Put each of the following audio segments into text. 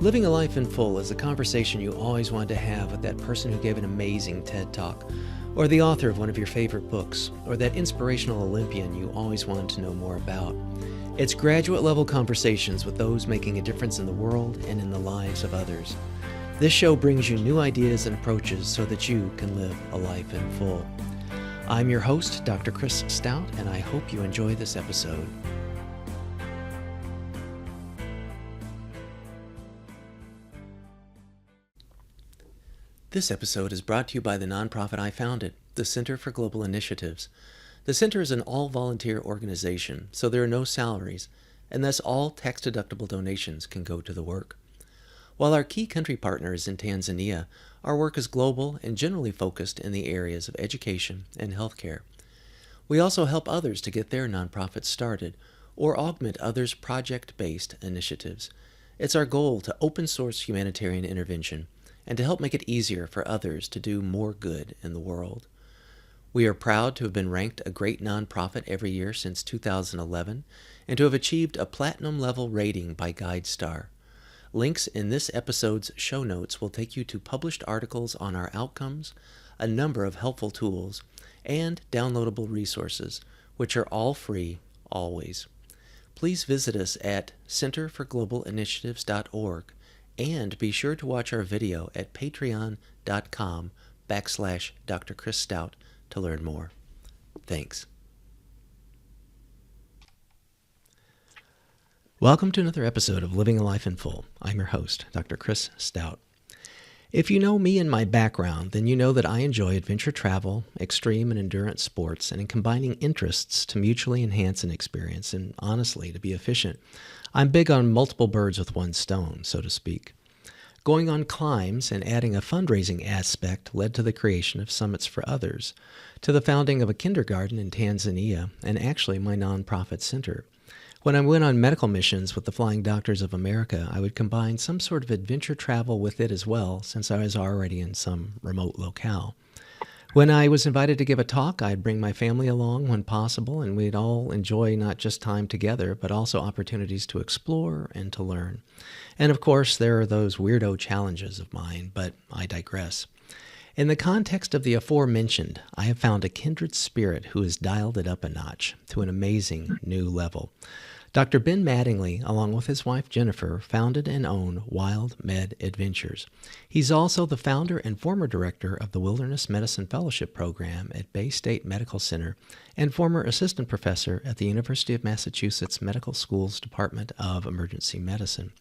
Living a life in full is a conversation you always wanted to have with that person who gave an amazing TED Talk, or the author of one of your favorite books, or that inspirational Olympian you always wanted to know more about. It's graduate-level conversations with those making a difference in the world and in the lives of others. This show brings you new ideas and approaches so that you can live a life in full. I'm your host, Dr. Chris Stout, and I hope you enjoy this episode. This episode is brought to you by the nonprofit I founded, the Center for Global Initiatives. The center is an all-volunteer organization, so there are no salaries, and thus all tax-deductible donations can go to the work. While our key country partner is in Tanzania, our work is global and generally focused in the areas of education and healthcare. We also help others to get their nonprofits started or augment others' project-based initiatives. It's our goal to open-source humanitarian intervention and to help make it easier for others to do more good in the world. We are proud to have been ranked a great nonprofit every year since 2011 and to have achieved a platinum-level rating by GuideStar. Links in this episode's show notes will take you to published articles on our outcomes, a number of helpful tools, and downloadable resources, which are all free, always. Please visit us at centerforglobalinitiatives.org and be sure to watch our video at patreon.com/Dr. Chris Stout to learn more. Thanks. Welcome to another episode of Living a Life in Full. I'm your host, Dr. Chris Stout. If you know me and my background, then you know that I enjoy adventure travel, extreme and endurance sports, and in combining interests to mutually enhance an experience and, honestly, to be efficient. I'm big on multiple birds with one stone, so to speak. Going on climbs and adding a fundraising aspect led to the creation of Summits for Others, to the founding of a kindergarten in Tanzania, and actually my nonprofit center. When I went on medical missions with the Flying Doctors of America, I would combine some sort of adventure travel with it as well, since I was already in some remote locale. When I was invited to give a talk, I'd bring my family along when possible, and we'd all enjoy not just time together, but also opportunities to explore and to learn. And of course, there are those weirdo challenges of mine, but I digress. In the context of the aforementioned, I have found a kindred spirit who has dialed it up a notch to an amazing new level. Dr. Ben Mattingly, along with his wife Jennifer, founded and own Wild Med Adventures. He's also the founder and former director of the Wilderness Medicine Fellowship Program at Baystate Medical Center and former assistant professor at the University of Massachusetts Medical School's Department of Emergency Medicine.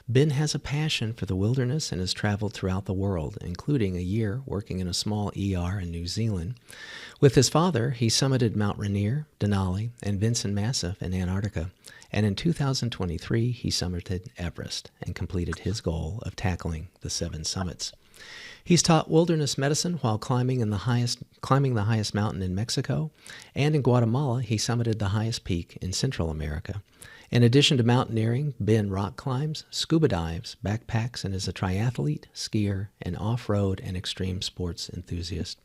Ben has a passion for the wilderness and has traveled throughout the world, including a year working in a small ER in New Zealand. With his father, he summited Mount Ranier, Denali, and Vinson Massif in Antarctica, and in 2023 he summited Everest and completed his goal of tackling the 7 summits. He's taught wilderness medicine while climbing the highest mountain in Mexico, and in Guatemala he summited the highest peak in Central America. In addition to mountaineering, Ben rock climbs, scuba dives, backpacks, and is a triathlete, skier, and off-road and extreme sports enthusiast.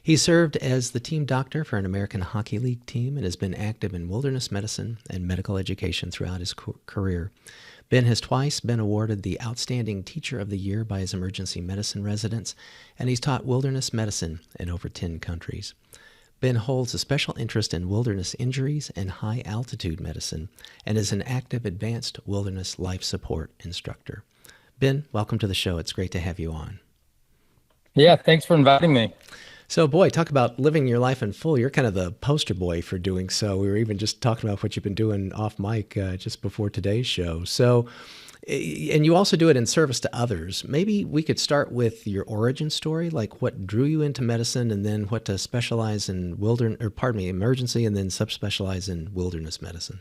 He served as the team doctor for an American Hockey League team and has been active in wilderness medicine and medical education throughout his career. Ben has twice been awarded the Outstanding Teacher of the Year by his emergency medicine residents, and he's taught wilderness medicine in over 10 countries. Ben holds a special interest in wilderness injuries and high-altitude medicine and is an active advanced wilderness life support instructor. Ben, welcome to the show. It's great to have you on. Yeah, thanks for inviting me. So, boy, talk about living your life in full. You're kind of the poster boy for doing so. We were even just talking about what you've been doing off mic just before today's show. So, and you also do it in service to others. Maybe we could start with your origin story, like what drew you into medicine, and then what to specialize in emergency, and then subspecialize in wilderness medicine.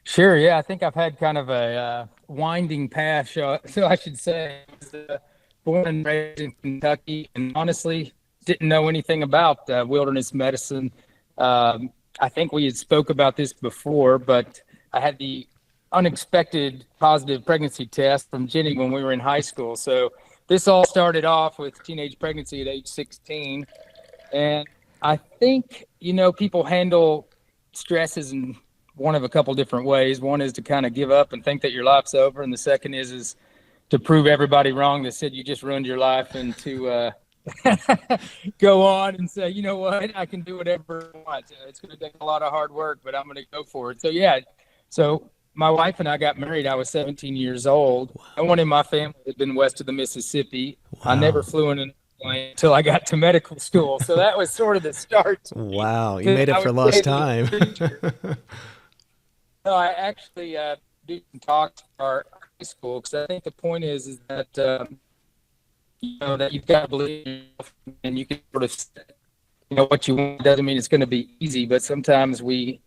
Sure. Yeah, I think I've had kind of a winding path, so I should say. I was born and raised in Kentucky, and honestly didn't know anything about wilderness medicine. I think we had spoke about this before, but I had the unexpected positive pregnancy test from Jenny when we were in high school. So this all started off with teenage pregnancy at age 16. And I think, people handle stresses and one of a couple different ways. One is to kind of give up and think that your life's over, and the second is to prove everybody wrong that said you just ruined your life, and to go on and say, you know what, I can do whatever I want. It's going to take a lot of hard work, but I'm going to go for it. So yeah, so my wife and I got married. I was 17 years old. Wow. No one in my family had been west of the Mississippi. Wow. I never flew in an airplane until I got to medical school. So that was sort of the start. Wow, you made up for lost time. No, I actually do some talks for our high school, because I think the point is that that you've got to believe in yourself, and you can sort of, what you want. Doesn't mean it's going to be easy, but sometimes we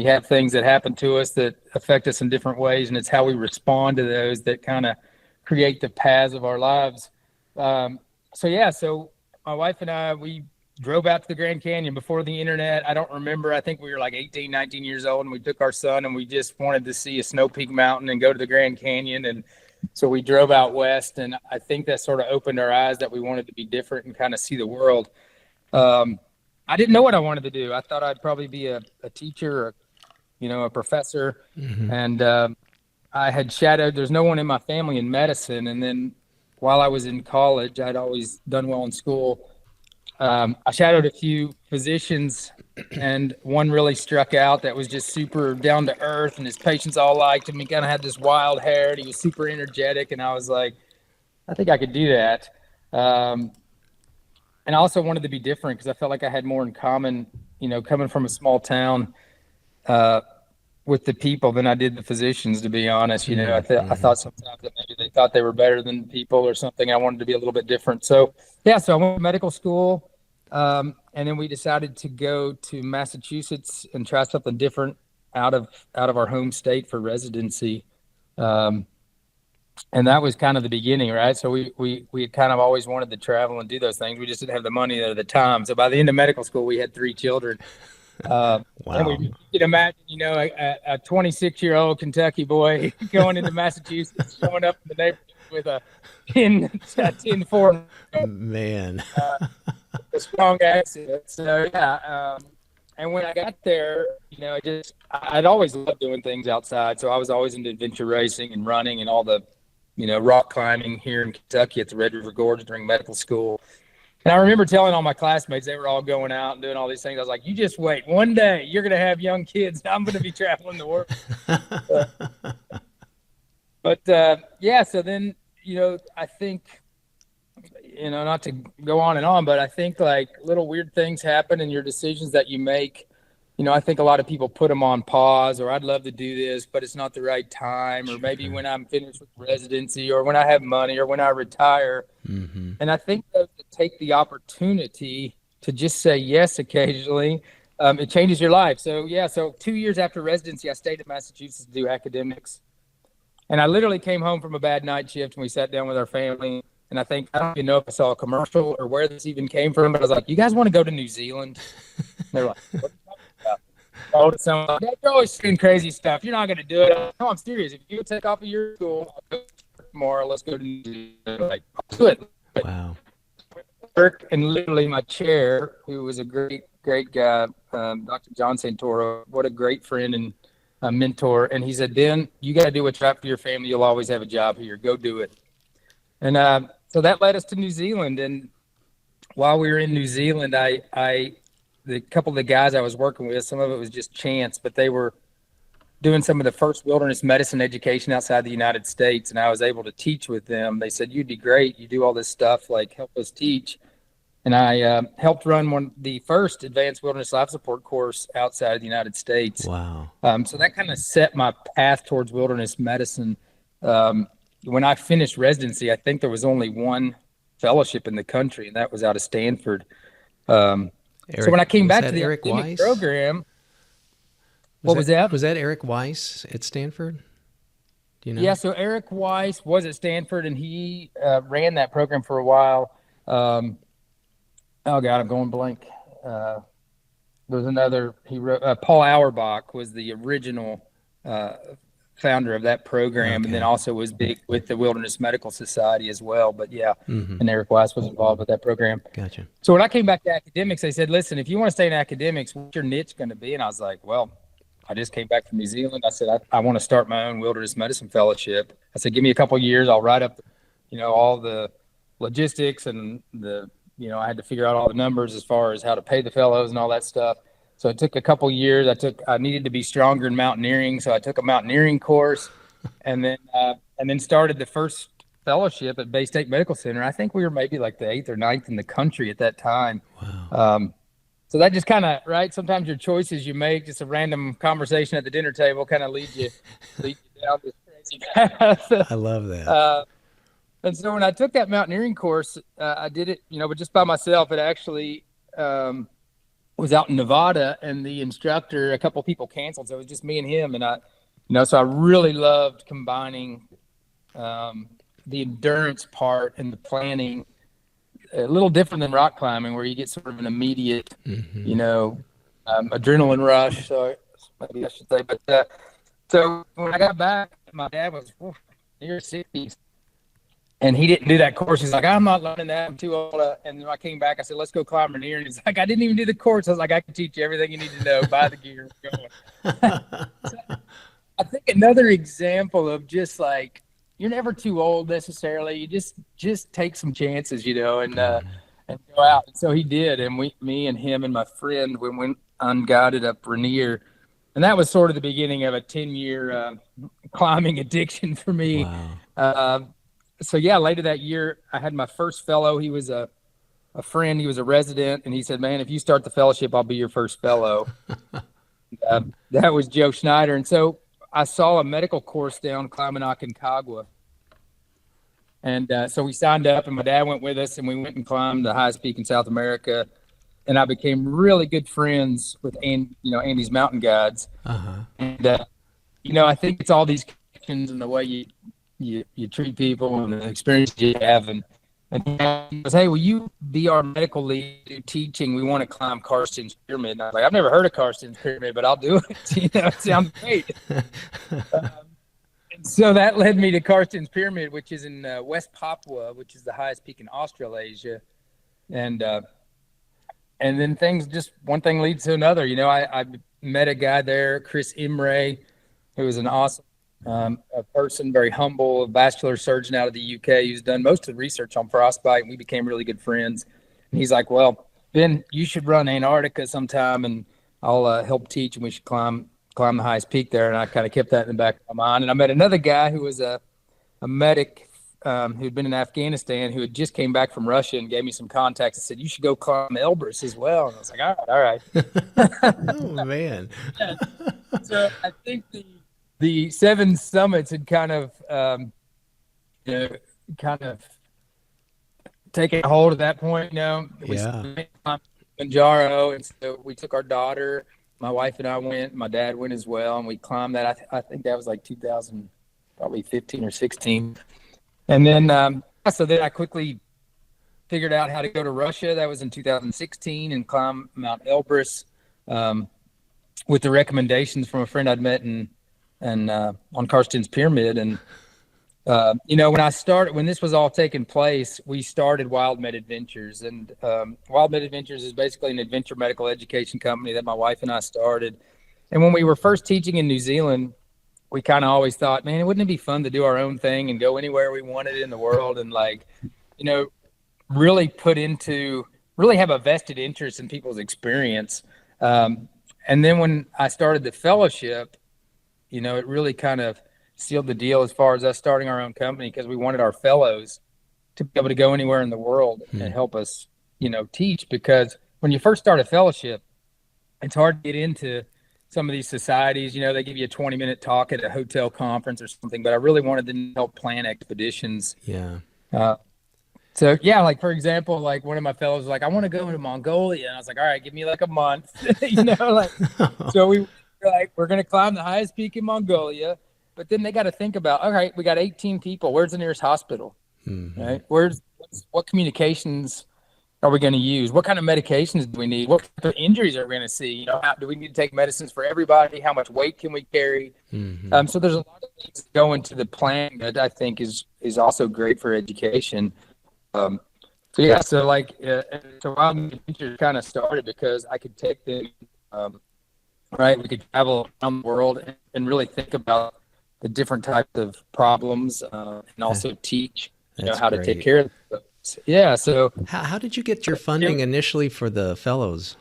have things that happen to us that affect us in different ways, and it's how we respond to those that kind of create the paths of our lives. So my wife and I, we drove out to the Grand Canyon before the internet. I don't remember. I think we were like 18, 19 years old, and we took our son, and we just wanted to see a snow peak mountain and go to the Grand Canyon. And so we drove out west, and I think that sort of opened our eyes that we wanted to be different and kind of see the world. I didn't know what I wanted to do. I thought I'd probably be a teacher, or, a professor. Mm-hmm. And I had shadowed, there's no one in my family in medicine. And then while I was in college, I'd always done well in school. I shadowed a few physicians, and one really struck out that was just super down to earth, and his patients all liked him. He kind of had this wild hair, and he was super energetic. And I was like, I think I could do that. And I also wanted to be different, because I felt like I had more in common, coming from a small town, with the people than I did the physicians, to be honest. I thought sometimes that maybe they thought they were better than people or something. I wanted to be a little bit different. So I went to medical school. And then we decided to go to Massachusetts and try something different out of our home state for residency. And that was kind of the beginning, right? So we had kind of always wanted to travel and do those things. We just didn't have the money at the time. So by the end of medical school, we had 3 children. Wow. And you can imagine, a 26-year-old Kentucky boy going into Massachusetts, showing up in the neighborhood with a tin fork. Man. A strong accent. So and when I got there, I'd always loved doing things outside. So I was always into adventure racing and running and all the, rock climbing here in Kentucky at the Red River Gorge during medical school. And I remember telling all my classmates, they were all going out and doing all these things. I was like, you just wait. One day you're going to have young kids. I'm going to be traveling the world. So then, I think, not to go on and on, but I think like little weird things happen in your decisions that you make. I think a lot of people put them on pause, or I'd love to do this, but it's not the right time, or maybe when I'm finished with residency, or when I have money, or when I retire. Mm-hmm. And I think that to take the opportunity to just say yes occasionally, it changes your life. So 2 years after residency, I stayed in Massachusetts to do academics. And I literally came home from a bad night shift, and we sat down with our family. And I don't even know if I saw a commercial or where this even came from, but I was like, you guys want to go to New Zealand? And they're like, what are you talking about? Oh, so you're always saying crazy stuff. You're not going to do it. No, I'm serious. If you take off of your school, I'll go tomorrow. Let's go to New Zealand. Like, I'll do it. Wow. And literally my chair, who was a great guy, Dr. John Santoro, what a great friend and a mentor. And he said, Ben, you got to do what's right for your family. You'll always have a job here. Go do it. And so that led us to New Zealand. And while we were in New Zealand, the couple of the guys I was working with, some of it was just chance, but they were doing some of the first wilderness medicine education outside the United States. And I was able to teach with them. They said, you'd be great. You do all this stuff, like help us teach. And I helped run the first advanced wilderness life support course outside of the United States. Wow. So that kind of set my path towards wilderness medicine. When I finished residency, I think there was only one fellowship in the country, and that was out of Stanford. So when I came back to the academic program, what was that? Was that Eric Weiss at Stanford? Do you know? Yeah, so Eric Weiss was at Stanford, and he ran that program for a while. Oh God, I'm going blank. There was another. He wrote. Paul Auerbach was the original founder of that program, and then also was big with the Wilderness Medical Society as well. But and Eric Weiss was involved with that program. Gotcha. So when I came back to academics, they said, "Listen, if you want to stay in academics, what's your niche going to be?" And I was like, "Well, I just came back from New Zealand. I said, I want to start my own wilderness medicine fellowship. I said, give me a couple of years. I'll write up, all the logistics and I had to figure out all the numbers as far as how to pay the fellows and all that stuff. So it took a couple of years. I needed to be stronger in mountaineering. So I took a mountaineering course and then started the first fellowship at Baystate Medical Center. I think we were maybe like the 8th or 9th in the country at that time. Wow. So that just kind of, right, sometimes your choices you make, just a random conversation at the dinner table kind of leads you down this crazy path. I love that. And so when I took that mountaineering course, I did it, but just by myself. It actually was out in Nevada, and the instructor, a couple of people canceled, so it was just me and him. And so I really loved combining the endurance part and the planning. A little different than rock climbing, where you get sort of an immediate, adrenaline rush. So maybe I should say. But so when I got back, my dad was near 60s, and he didn't do that course. He's like, I'm not learning that. I'm too old. And then I came back. I said, let's go climb Ranier. And he's like, I didn't even do the course. I was like, I can teach you everything you need to know. Buy the gear. Go. So I think another example of just like, you're never too old necessarily. You just take some chances, and go out. And so he did. And me and him and my friend, we went unguided up Ranier. And that was sort of the beginning of a 10-year climbing addiction for me. Wow. So yeah, later that year, I had my first fellow. He was a friend. He was a resident. And he said, man, if you start the fellowship, I'll be your first fellow. That was Joe Schneider. And so I saw a medical course down climbing Aconcagua. And so we signed up, and my dad went with us, and we went and climbed the highest peak in South America. And I became really good friends with Andy's mountain guides. Uh-huh. And, I think it's all these connections and the way you treat people and the experiences you have. And he goes, hey, will you be our medical lead, do teaching? We want to climb Karsten's Pyramid. And I was like, I've never heard of Karsten's Pyramid, but I'll do it. It sounds great. And so that led me to Karsten's Pyramid, which is in West Papua, which is the highest peak in Australasia. And then one thing leads to another. I met a guy there, Chris Imre, who was an awesome a person, very humble, a vascular surgeon out of the UK who's done most of the research on frostbite. And we became really good friends. And he's like, well, Ben, you should run Antarctica sometime, and I'll help teach, and we should climb the highest peak there. And I kind of kept that in the back of my mind. And I met another guy who was a medic who'd been in Afghanistan, who had just came back from Russia, and gave me some contacts and said, you should go climb Elbrus as well. And I was like, all right. Oh, man. Yeah. So I think the 7 summits had kind of taken hold at that point. We climbed Kilimanjaro, and so we took our daughter. My wife and I went. My dad went as well, and we climbed that. I think that was like 2015 or 16. And then so then I quickly figured out how to go to Russia. That was in 2016, and climb Mount Elbrus with the recommendations from a friend I'd met on Karsten's Pyramid. And when this was all taking place, we started Wild Med Adventures. And Wild Med Adventures is basically an adventure medical education company that my wife and I started. And when we were first teaching in New Zealand, we kind of always thought, man, wouldn't it be fun to do our own thing and go anywhere we wanted in the world, and really have a vested interest in people's experience. And then when I started the fellowship, it really kind of sealed the deal as far as us starting our own company, because we wanted our fellows to be able to go anywhere in the world and help us, teach. Because when you first start a fellowship, it's hard to get into some of these societies. They give you a 20-minute talk at a hotel conference or something, but I really wanted to help plan expeditions. Yeah. So yeah, like for example, like one of my fellows was like, I want to go to Mongolia. And I was like, all right, give me like a month, so we're going to climb the highest peak in Mongolia, but then they got to think about, all right, we got 18 people. Where's the nearest hospital? Mm-hmm. Right? What communications are we going to use? What kind of medications do we need? What kind of injuries are we going to see? Do we need to take medicines for everybody? How much weight can we carry? Mm-hmm. So there's a lot of things that go into the plan that I think is also great for education. So Wild Adventures kind of started because I could take them right? We could travel around the world and really think about the different types of problems, and also teach, That's how to take great. care of those. Yeah. So, How did you get your funding initially for the fellows?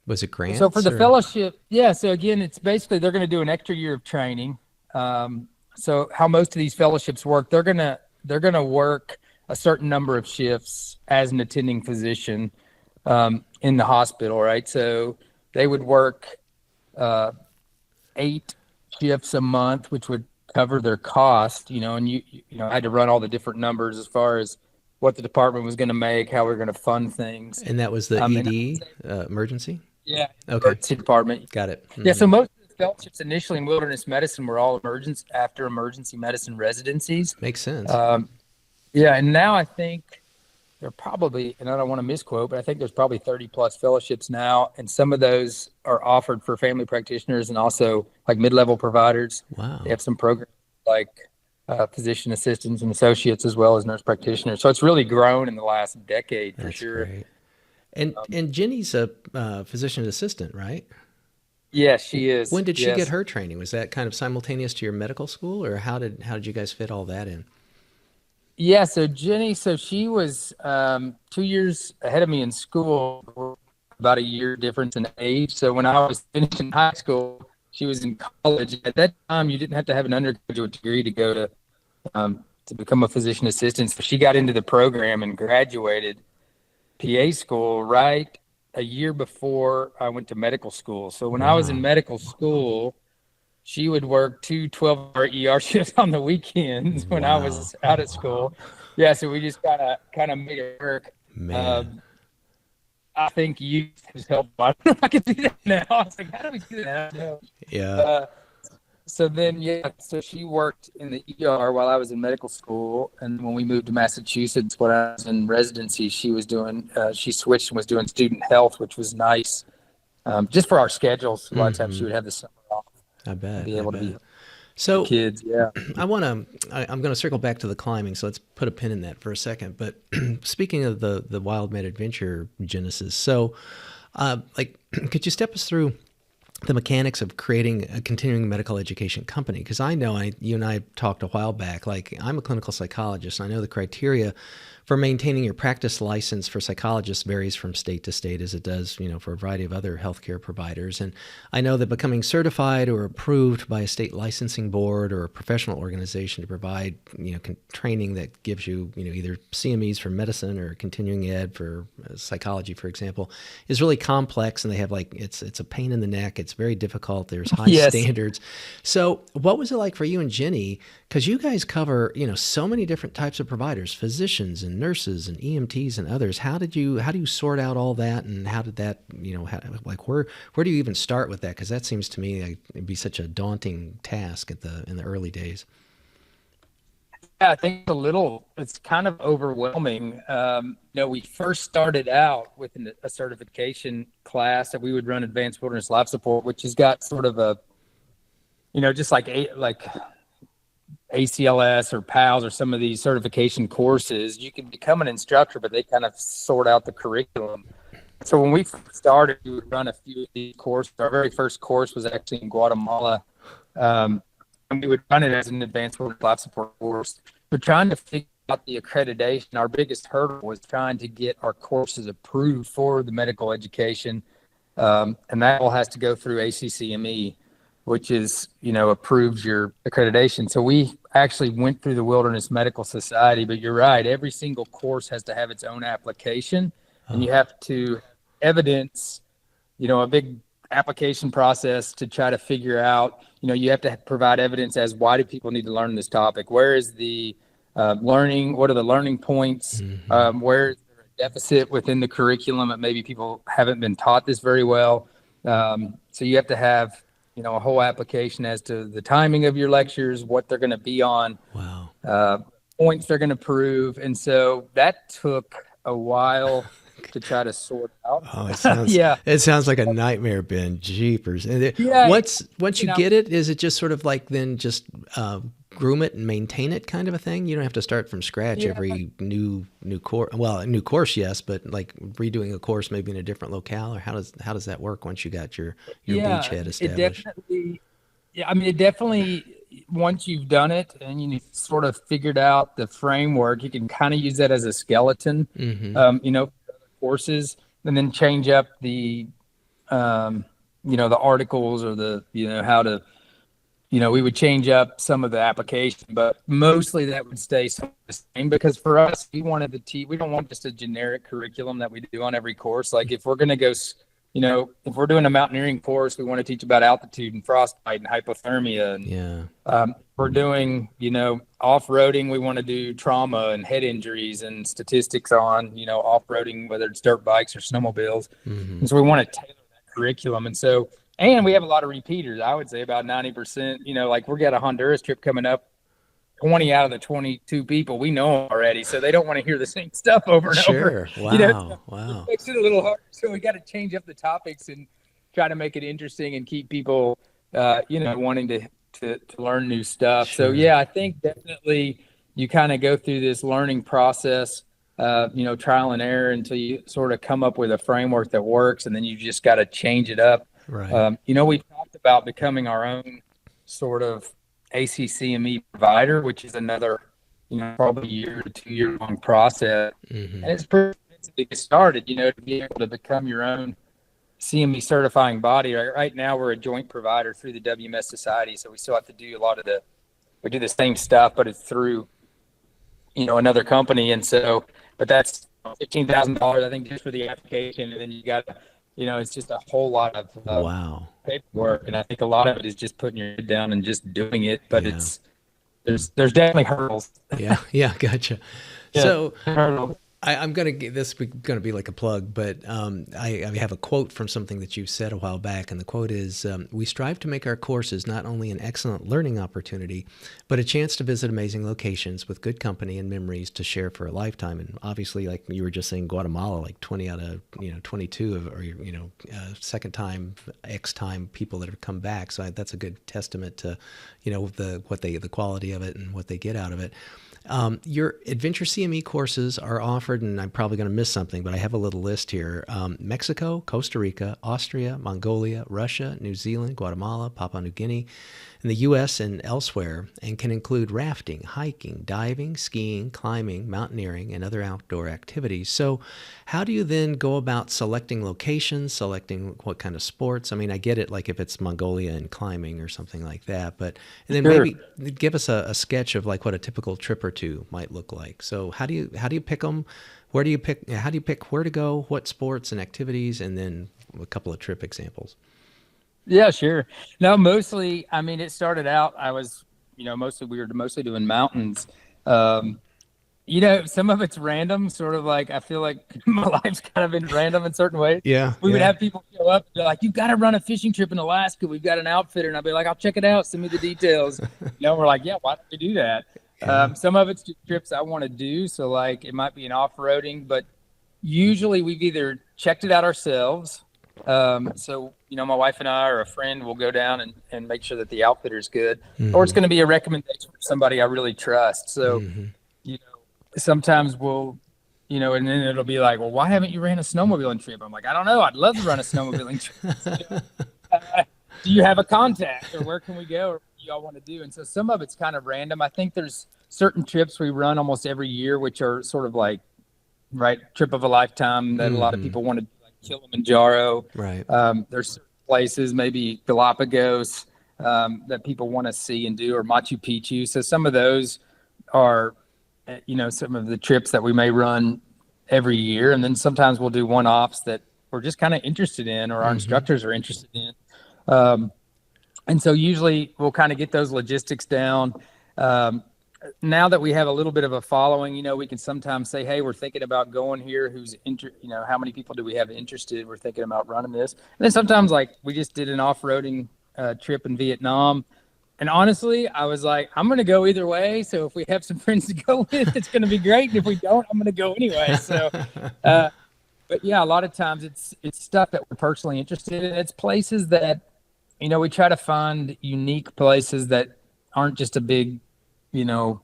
Was it so for grants the or? fellowship, yeah. So again, it's basically they're going to do an extra year of training. So how most of these fellowships work, they're gonna work a certain number of shifts as an attending physician in the hospital, right? So they would work 8 shifts a month, which would cover their cost, and I had to run all the different numbers as far as what the department was going to make, how we are going to fund things. And that was the And ED emergency? yeah, Okay, emergency department. got it. Yeah, so most of the fellowships initially in wilderness medicine were all emergency medicine residencies. Makes sense. Yeah, and now I think there are probably, and I don't want to misquote, but I think there's probably 30 plus fellowships now, and some of those are offered for family practitioners and also like mid-level providers. Wow. They have some programs like physician assistants and associates as well as nurse practitioners. So it's really grown in the last decade for That's sure. great. And Jenny's a physician assistant, right? Yeah, she is. When did she Yes. get her training? Was that kind of simultaneous to your medical school, or how did you guys fit all that in? Yeah, so Jenny, she was 2 years ahead of me in school, we're about a year difference in age. So when I was finishing high school, she was in college. At that time, you didn't have to have an undergraduate degree to go to become a physician assistant. So she got into the program and graduated PA school right a year before I went to medical school. So when I was in medical school, she would work 2 12-hour ER shifts on the weekends when I was out of school. Yeah, so we just kind of made it work. Man. I think you has helped. I don't know if I can do that now. I was like, how do we do that? No. Yeah. So then, so she worked in the ER while I was in medical school. And when we moved to Massachusetts, when I was in residency, she switched and was doing student health, which was nice. Just for our schedules, a lot of times she would have the summer off. I bet. Be able to be So kids, yeah. I'm going to circle back to the climbing. So let's put a pin in that for a second. But speaking of the Wild Med Adventure genesis, so could you step us through the mechanics of creating a continuing medical education company? Because I know you and I talked a while back, like I'm a clinical psychologist. And I know the criteria for maintaining your practice license for psychologists varies from state to state as it does, for a variety of other healthcare providers. And I know that becoming certified or approved by a state licensing board or a professional organization to provide, training that gives you, either CMEs for medicine or continuing ed for psychology, for example, is really complex. And they have it's a pain in the neck. It's very difficult. There's high standards. So what was it like for you and Jenny? Because you guys cover, so many different types of providers, physicians and nurses and EMTs and others. How do you sort out all that? And how did that, where do you even start with that? Because that seems to me like it'd be such a daunting task in the early days. Yeah, I think it's kind of overwhelming. We first started out with a certification class that we would run, Advanced Wilderness Life Support, which has got sort of a, just like ACLS or PALS or some of these certification courses. You can become an instructor, but they kind of sort out the curriculum. So when we started, we would run a few of these courses. Our very first course was actually in Guatemala. And we would run it as an advanced life support course. We're trying to figure out the accreditation. Our biggest hurdle was trying to get our courses approved for the medical education. And that all has to go through ACCME, which is, approves your accreditation. So we actually went through the Wilderness Medical Society, but you're right. Every single course has to have its own application, and you have to evidence, a big application process to try to figure out, you have to provide evidence as why do people need to learn this topic? Where is the learning? What are the learning points? Where is there a deficit within the curriculum that maybe people haven't been taught this very well? So you have to have, a whole application as to the timing of your lectures, what they're going to be on, points they're going to prove. And so that took a while to try to sort out. Oh, it sounds, it sounds like a nightmare, Ben. Jeepers. And once you get it, is it just sort of like then just groom it and maintain it kind of a thing? You don't have to start from scratch every new course. Well, a new course, yes, but like redoing a course maybe in a different locale, or how does that work once you got your beachhead established? It definitely, once you've done it and you sort of figured out the framework, you can kind of use that as a skeleton, courses, and then change up the the articles or the, how to, we would change up some of the application, but mostly that would stay the same, because for us, we wanted we don't want just a generic curriculum that we do on every course. Like if we're going to go, if we're doing a mountaineering course, we want to teach about altitude and frostbite and hypothermia. And if we're doing, off-roading, we want to do trauma and head injuries and statistics on, off-roading, whether it's dirt bikes or snowmobiles. And so we want to tailor that curriculum. And we have a lot of repeaters. I would say about 90%, like we got a Honduras trip coming up. 20 out of the 22 people we know already, so they don't want to hear the same stuff over and over. Wow. It makes it a little hard. So we got to change up the topics and try to make it interesting and keep people, wanting to learn new stuff. Sure. So I think definitely you kind of go through this learning process, trial and error until you sort of come up with a framework that works, and then you just got to change it up. Right. We've talked about becoming our own sort of ACCME provider, which is another, probably 1 to 2 year long process. And it's pretty expensive to get started, to be able to become your own CME certifying body. Right now, we're a joint provider through the WMS Society, so we still have to do we do the same stuff, but it's through, another company. And so, but that's $15,000, I think, just for the application. And then you got, it's just a whole lot of paperwork, and I think a lot of it is just putting your head down and just doing it. But there's definitely hurdles. Gotcha. So I'm going to get this going to be like a plug, but I have a quote from something that you said a while back, and the quote is, "We strive to make our courses not only an excellent learning opportunity, but a chance to visit amazing locations with good company and memories to share for a lifetime." And obviously, like you were just saying, Guatemala, like 20 out of 22 or second time, X time people that have come back. So that's a good testament to the quality of it and what they get out of it. Your Adventure CME courses are offered, and I'm probably going to miss something, but I have a little list here. Mexico, Costa Rica, Austria, Mongolia, Russia, New Zealand, Guatemala, Papua New Guinea, in the U.S. and elsewhere, and can include rafting, hiking, diving, skiing, climbing, mountaineering, and other outdoor activities. So how do you then go about selecting locations, selecting what kind of sports? I mean, I get it, like if it's Mongolia and climbing or something like that, but and then maybe give us a sketch of like what a typical trip or two might look like. So how do you pick them? How do you pick where to go, what sports and activities, and then a couple of trip examples? Yeah, sure. No, mostly, I mean, it started out, I was, we were mostly doing mountains. Some of it's random, sort of like, I feel like my life's kind of been random in certain ways. We would have people show up, they're like, "You've got to run a fishing trip in Alaska. We've got an outfitter." And I'll be like, "I'll check it out. Send me the details." We're like, "Yeah, why don't we do that?" Some of it's just trips I want to do. So like, it might be an off-roading, but usually we've either checked it out ourselves. So, my wife and I or a friend will go down and make sure that the outfitter's good, or it's going to be a recommendation from somebody I really trust. So, sometimes we'll, and then it'll be like, "Well, why haven't you ran a snowmobiling trip?" I'm like, "I don't know. I'd love to run a snowmobiling trip. Do you have a contact, or where can we go, or what do y'all want to do?" And so some of it's kind of random. I think there's certain trips we run almost every year, which are sort of like, trip of a lifetime that a lot of people want to do. Kilimanjaro, right? There's certain places, maybe Galapagos, that people want to see and do, or Machu Picchu. So some of those are, some of the trips that we may run every year, and then sometimes we'll do one-offs that we're just kind of interested in, or our instructors are interested in. And so usually we'll kind of get those logistics down. Now that we have a little bit of a following, we can sometimes say, "Hey, we're thinking about going here. How many people do we have interested? We're thinking about running this." And then sometimes, like, we just did an off-roading trip in Vietnam. And honestly, I was like, I'm going to go either way. So if we have some friends to go with, it's going to be great. And if we don't, I'm going to go anyway. So, but yeah, a lot of times it's stuff that we're personally interested in. It's places that, we try to find unique places that aren't just a big you know,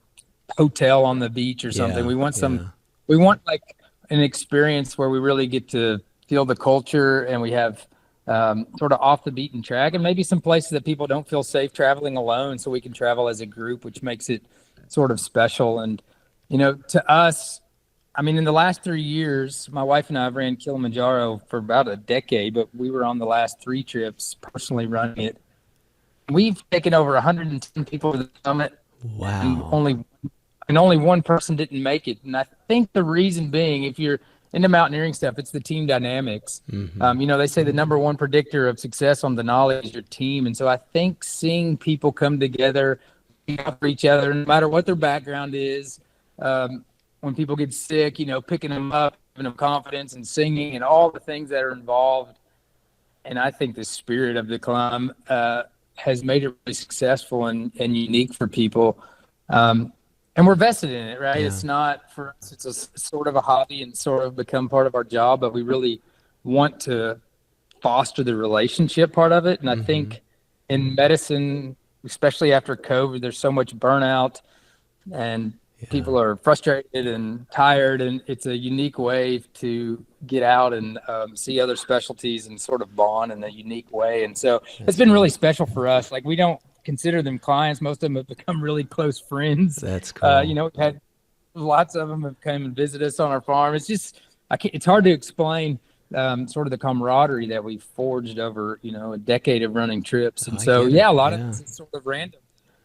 hotel on the beach or something. Yeah, yeah. We want like an experience where we really get to feel the culture, and we have sort of off the beaten track, and maybe some places that people don't feel safe traveling alone, so we can travel as a group, which makes it sort of special. And, you know, to us, I mean, in the last 3 years, my wife and I have ran Kilimanjaro for about a decade, but we were on the last 3 trips personally running it. We've taken over 110 people to the summit. And Wow. only one person didn't make it. And I think the reason being, if you're into mountaineering stuff, it's the team dynamics. Mm-hmm. You know, they say the number one predictor of success on Denali is your team. And so I think seeing people come together, for each other, no matter what their background is, when people get sick, you know, picking them up, giving them confidence and singing and all the things that are involved. And I think the spirit of the climb has made it really successful and unique for people. And we're vested in it, right? Yeah. It's not for us, it's a sort of a hobby and sort of become part of our job, but we really want to foster the relationship part of it. And I think in medicine, especially after COVID, there's so much burnout and people are frustrated and tired, and it's a unique way to get out and see other specialties and sort of bond in a unique way. And so it's been really special for us. Like, we don't consider them clients. Most of them have become really close friends. That's cool. You know, we've had lots of them have come and visit us on our farm. It's just, it's hard to explain sort of the camaraderie that we've forged over, you know, a decade of running trips. And so, a lot of this is sort of random.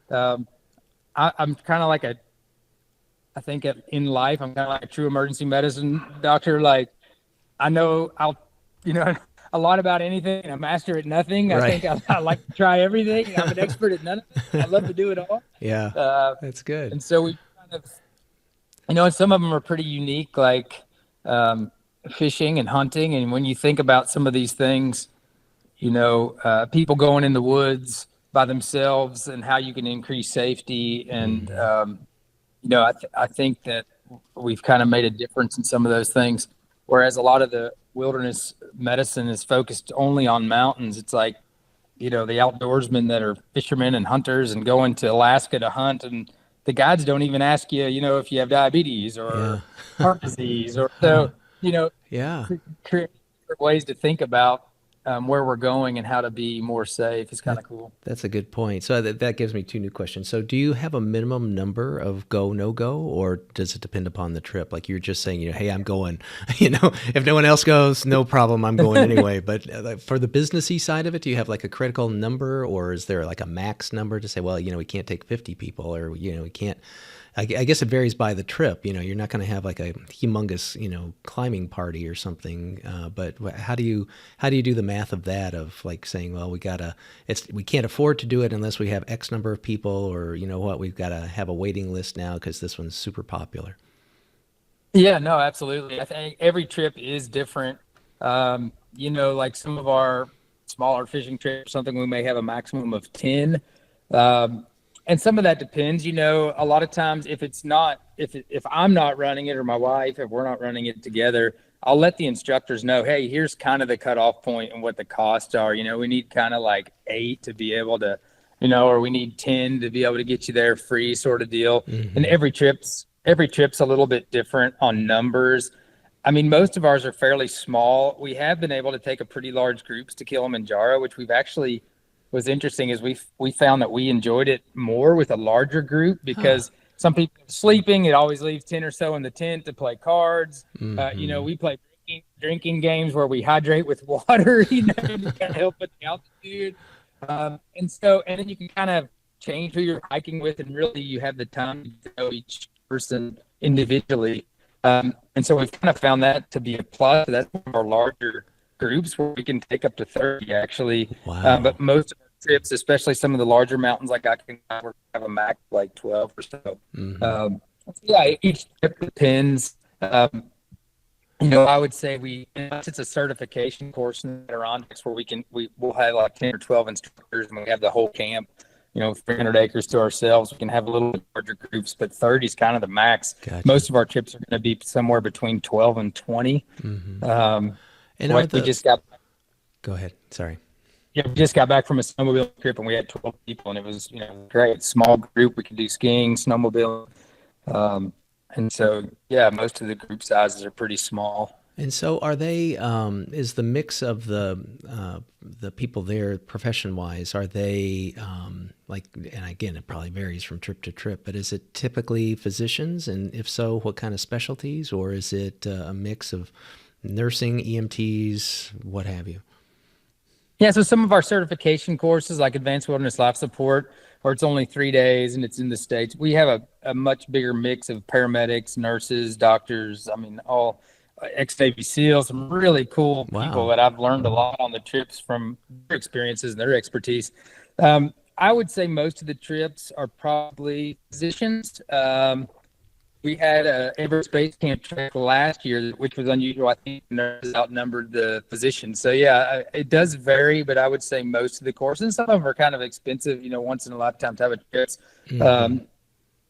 I'm kind of like I think in life, I'm kind of like a true emergency medicine doctor. Like, I know you know, a lot about anything, and a master at nothing. I think I like to try everything. I'm an expert at none of it. I love to do it all. Yeah, that's good. And so we kind of, you know, and some of them are pretty unique, like fishing and hunting. And when you think about some of these things, you know, people going in the woods by themselves and how you can increase safety. And, you know, I think that we've kind of made a difference in some of those things. Whereas a lot of the wilderness medicine is focused only on mountains. It's like, you know, the outdoorsmen that are fishermen and hunters and going to Alaska to hunt, and the guides don't even ask you, you know, if you have diabetes or heart disease or so, you know, create different ways to think about where we're going and how to be more safe is kind of cool. That's a good point. So that gives me two new questions. So do you have a minimum number of go, no go, or does it depend upon the trip? Like you're just saying, you know, hey, I'm going, you know, if no one else goes, no problem, I'm going anyway. But for the businessy side of it, do you have like a critical number, or is there like a max number to say, well, you know, we can't take 50 people, or, you know, we can't, I guess it varies by the trip. You know, you're not going to have like a humongous, you know, climbing party or something. But how do you do the math of that, of like saying, well, we can't afford to do it unless we have X number of people, or, you know what, we've got to have a waiting list now because this one's super popular. Yeah, no, absolutely. I think every trip is different. You know, like some of our smaller fishing trips, something we may have a maximum of 10. And some of that depends, you know, a lot of times if I'm not running it, or my wife, if we're not running it together, I'll let the instructors know, hey, here's kind of the cutoff point and what the costs are. You know, we need kind of like 8 to be able to, you know, or we need 10 to be able to get you there free, sort of deal. And every trip's a little bit different on numbers. I mean, most of ours are fairly small. We have been able to take a pretty large groups to Kilimanjaro, which we've actually, was interesting is we found that we enjoyed it more with a larger group, because some people are sleeping. It always leaves 10 or so in the tent to play cards. You know, we play drinking games where we hydrate with water, you know, to kind of help with the altitude. And then you can kind of change who you're hiking with, and really you have the time to know each person individually. And so we've kind of found that to be a plus. That's one of our larger groups, where we can take up to 30 actually. Wow. But most of our trips, especially some of the larger mountains like Aconcagua, have a max like 12 or so. Yeah, each trip depends. You know, I would say it's a certification course in Adirondacks where we'll have like 10 or 12 instructors, and we have the whole camp, you know, 300 acres to ourselves. We can have a little bit larger groups, but 30 is kind of the max. Gotcha. Most of our trips are going to be somewhere between 12 and 20. And we just got. Go ahead. Sorry. Yeah, we just got back from a snowmobile trip and we had 12 people and it was, great. Small group. We could do skiing, snowmobile. And so, yeah, most of the group sizes are pretty small. And so, are they? Is the mix of the people there, profession-wise, are they like? And again, it probably varies from trip to trip. But is it typically physicians? And if so, what kind of specialties? Or is it a mix of nursing, EMTs, what have you? Yeah, so some of our certification courses, like Advanced Wilderness Life Support, where it's only 3 days and it's in the States, we have a much bigger mix of paramedics, nurses, doctors. I mean, all ex-Navy SEALs, some really cool people that I've learned a lot on the trips from their experiences and their expertise. I would say most of the trips are probably physicians. We had a Everest Base Camp trip last year, which was unusual. I think nurses outnumbered the physicians. So yeah, it does vary, but I would say most of the courses, some of them are kind of expensive, once in a lifetime type of trips. Mm-hmm.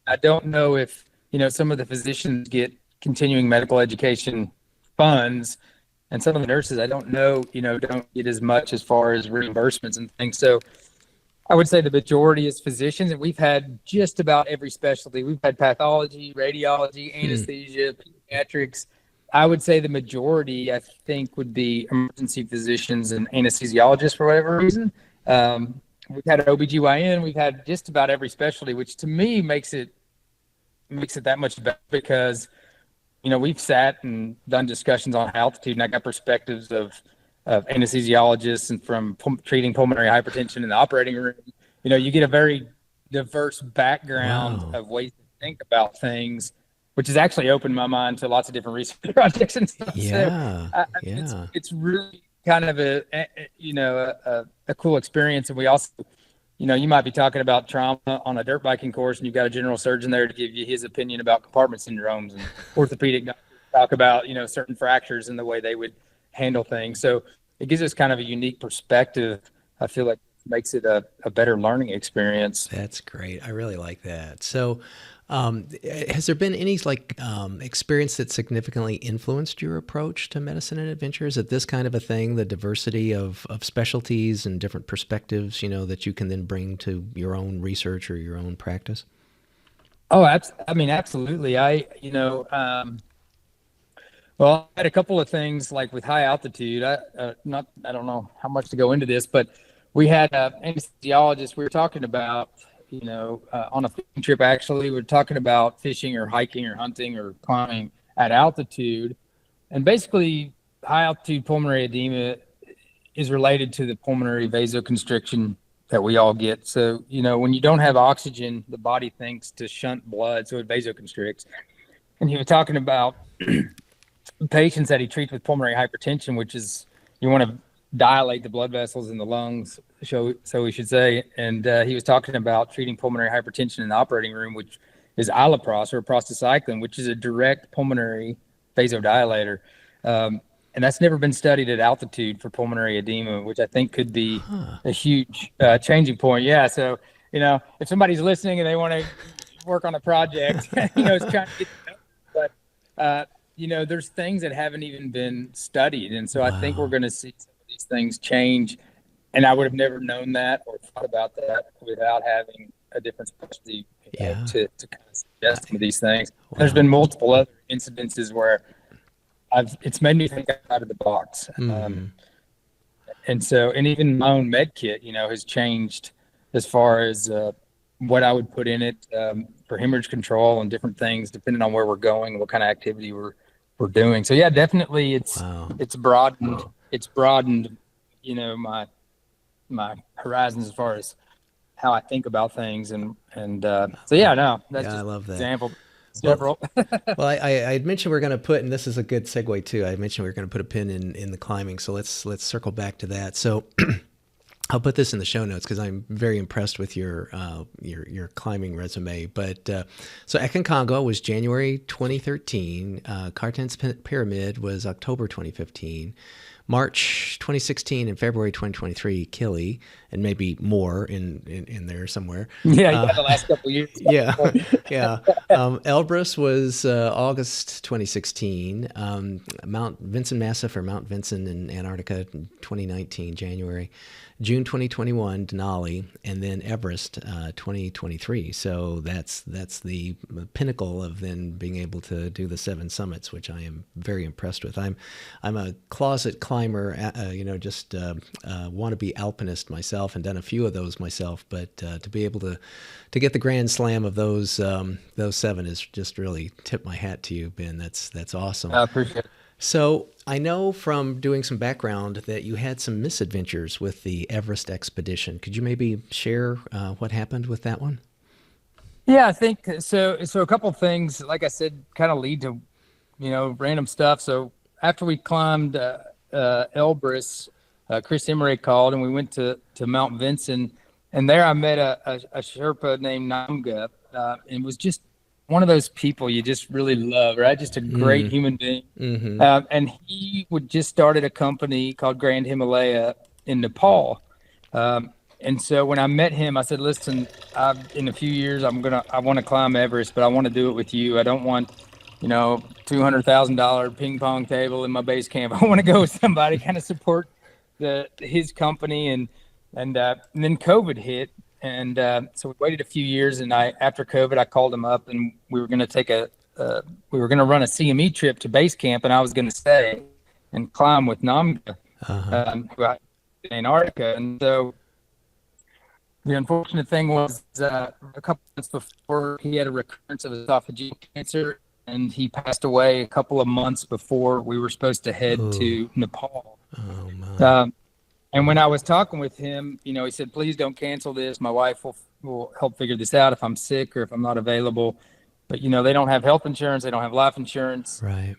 I don't know if, some of the physicians get continuing medical education funds, and some of the nurses, I don't know, don't get as much as far as reimbursements and things. So I would say the majority is physicians, and we've had just about every specialty. We've had pathology, radiology, anesthesia, pediatrics. I would say the majority, I think, would be emergency physicians and anesthesiologists for whatever reason. We've had an OBGYN. We've had just about every specialty, which to me makes it that much better because, we've sat and done discussions on altitude, and I got perspectives of anesthesiologists and from treating pulmonary hypertension in the operating room. You get a very diverse background of ways to think about things, which has actually opened my mind to lots of different research projects and stuff. Yeah, so it's really kind of a cool experience. And we also, you might be talking about trauma on a dirt biking course, and you've got a general surgeon there to give you his opinion about compartment syndromes, and orthopedic doctors talk about certain fractures and the way they would handle things. So it gives us kind of a unique perspective. I feel like it makes it a better learning experience. That's great. I really like that. So has there been any experience that significantly influenced your approach to medicine and adventure? Is it this kind of a thing, the diversity of specialties and different perspectives, that you can then bring to your own research or your own practice? Oh, absolutely. Well, I had a couple of things like with high altitude. I don't know how much to go into this, but we had an anesthesiologist. We were talking about, on a fishing trip, actually, we were talking about fishing or hiking or hunting or climbing at altitude. And basically, high altitude pulmonary edema is related to the pulmonary vasoconstriction that we all get. So, when you don't have oxygen, the body thinks to shunt blood, so it vasoconstricts. And he was talking about patients that he treats with pulmonary hypertension, which is you want to dilate the blood vessels in the lungs, so we should say. And he was talking about treating pulmonary hypertension in the operating room, which is iloprost or prostacyclin, which is a direct pulmonary vasodilator. And that's never been studied at altitude for pulmonary edema, which I think could be a huge changing point. Yeah. So, if somebody's listening and they want to work on a project, it's trying to get but there's things that haven't even been studied. And so I think we're going to see some of these things change. And I would have never known that or thought about that without having a different specialty to kind of suggest some of these things. Wow. There's been multiple other incidences where it's made me think out of the box. And even my own med kit, has changed as far as what I would put in it for hemorrhage control and different things, depending on where we're going and what kind of activity we're doing. So yeah, definitely it's broadened. It's broadened, my horizons as far as how I think about things. That's just I love that example. Several. Well, I had mentioned we're going to put, and this is a good segue too. I mentioned we're going to put a pin in the climbing. So let's circle back to that. So I'll put this in the show notes because I'm very impressed with your climbing resume. But so Aconcagua was January 2013. Cartens Pyramid was October 2015. March 2016 and February 2023, Kili, and maybe more in there somewhere. Yeah, the last couple of years. Yeah. Elbrus was August 2016. Mount Vinson Massif or Mount Vinson in Antarctica, 2019, January. June 2021, Denali, and then Everest 2023. So that's the pinnacle of then being able to do the 7 summits, which I am very impressed with. I'm a closet climber, just wannabe alpinist myself, and done a few of those myself. But to be able to get the grand slam of those 7 is just really tip my hat to you, Ben. That's awesome. I appreciate it. So I know from doing some background that you had some misadventures with the Everest expedition. Could you maybe share what happened with that one? Yeah, I think so. So a couple of things, like I said, kind of lead to, random stuff. So after we climbed Elbrus, Chris Emery called and we went to Mount Vinson, and there I met a Sherpa named Namga, and was just one of those people you just really love, right? Just a great human being. Mm-hmm. And he would just started a company called Grand Himalaya in Nepal. And so when I met him, I said, listen, in a few years, I want to climb Everest, but I want to do it with you. I don't want, $200,000 ping pong table in my base camp. I want to go with somebody, kind of support his company. And then COVID hit. And so we waited a few years, and after COVID, I called him up, and we were going to run a CME trip to base camp, and I was going to stay and climb with Namga in Antarctica. And so the unfortunate thing was a couple months before, he had a recurrence of esophageal cancer, and he passed away a couple of months before we were supposed to head to Nepal. Oh, my. And when I was talking with him, he said, please don't cancel this. My wife will help figure this out if I'm sick or if I'm not available. But, they don't have health insurance. They don't have life insurance. Right.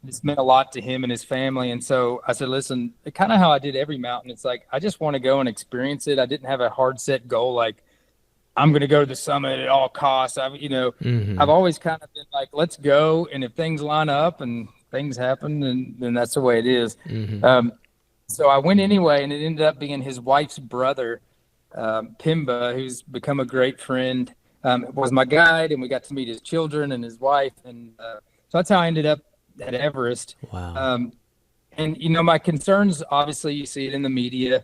This meant a lot to him and his family. And so I said, listen, kind of how I did every mountain. It's like, I just want to go and experience it. I didn't have a hard set goal. Like, I'm going to go to the summit at all costs. I've always kind of been like, let's go. And if things line up and things happen, then that's the way it is. Mm-hmm. So I went anyway, and it ended up being his wife's brother, Pimba, who's become a great friend, was my guide, and we got to meet his children and his wife. And so that's how I ended up at Everest. Wow. And, my concerns, obviously, you see it in the media,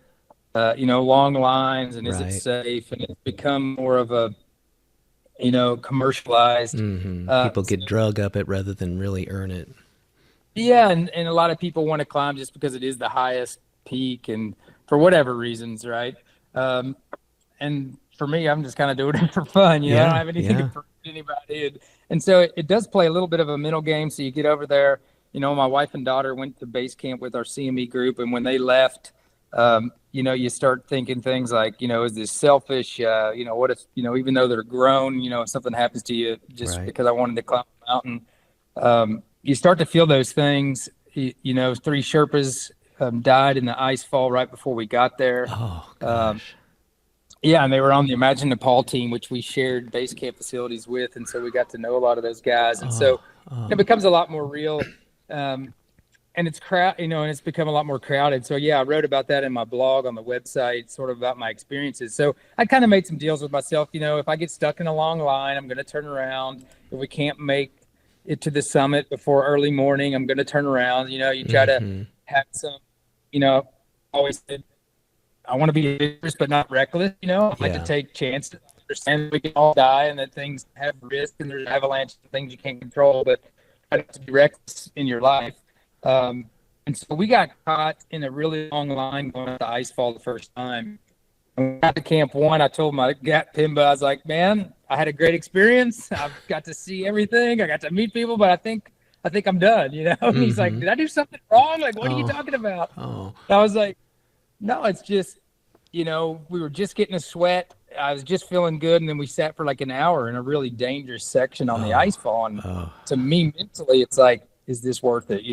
long lines, and is it safe? And it's become more of a, commercialized. Mm-hmm. People get drug up it rather than really earn it. Yeah, and a lot of people want to climb just because it is the highest peak and for whatever reasons, right? And for me, I'm just kind of doing it for fun. I don't have anything to prove to anybody. And so it does play a little bit of a mental game. So you get over there, my wife and daughter went to base camp with our CME group. And when they left, you start thinking things like, is this selfish? What if, even though they're grown, if something happens to you just because I wanted to climb a mountain, you start to feel those things. 3 Sherpas died in the ice fall right before we got there. Oh, gosh. And they were on the Imagine Nepal team, which we shared base camp facilities with. And so we got to know a lot of those guys. And it becomes a lot more real. And it's and it's become a lot more crowded. So I wrote about that in my blog on the website, sort of about my experiences. So I kind of made some deals with myself. If I get stuck in a long line, I'm going to turn around. If we can't make it to the summit before early morning, I'm going to turn around. You try to have some, always said, I want to be dangerous but not reckless. I like to take chances. I understand we can all die and that things have risk and there's avalanches and things you can't control, but I have to be reckless in your life. And so we got caught in a really long line going up the ice fall the first time. When we got to Camp 1, I told my guy Pimba, I was like, man, I had a great experience. I've got to see everything. I got to meet people, but I think I'm done, And he's like, did I do something wrong? Like, what are you talking about? Oh. I was like, no, it's just, we were just getting a sweat. I was just feeling good. And then we sat for like an hour in a really dangerous section on the ice fall. And to me, mentally, it's like, is this worth it?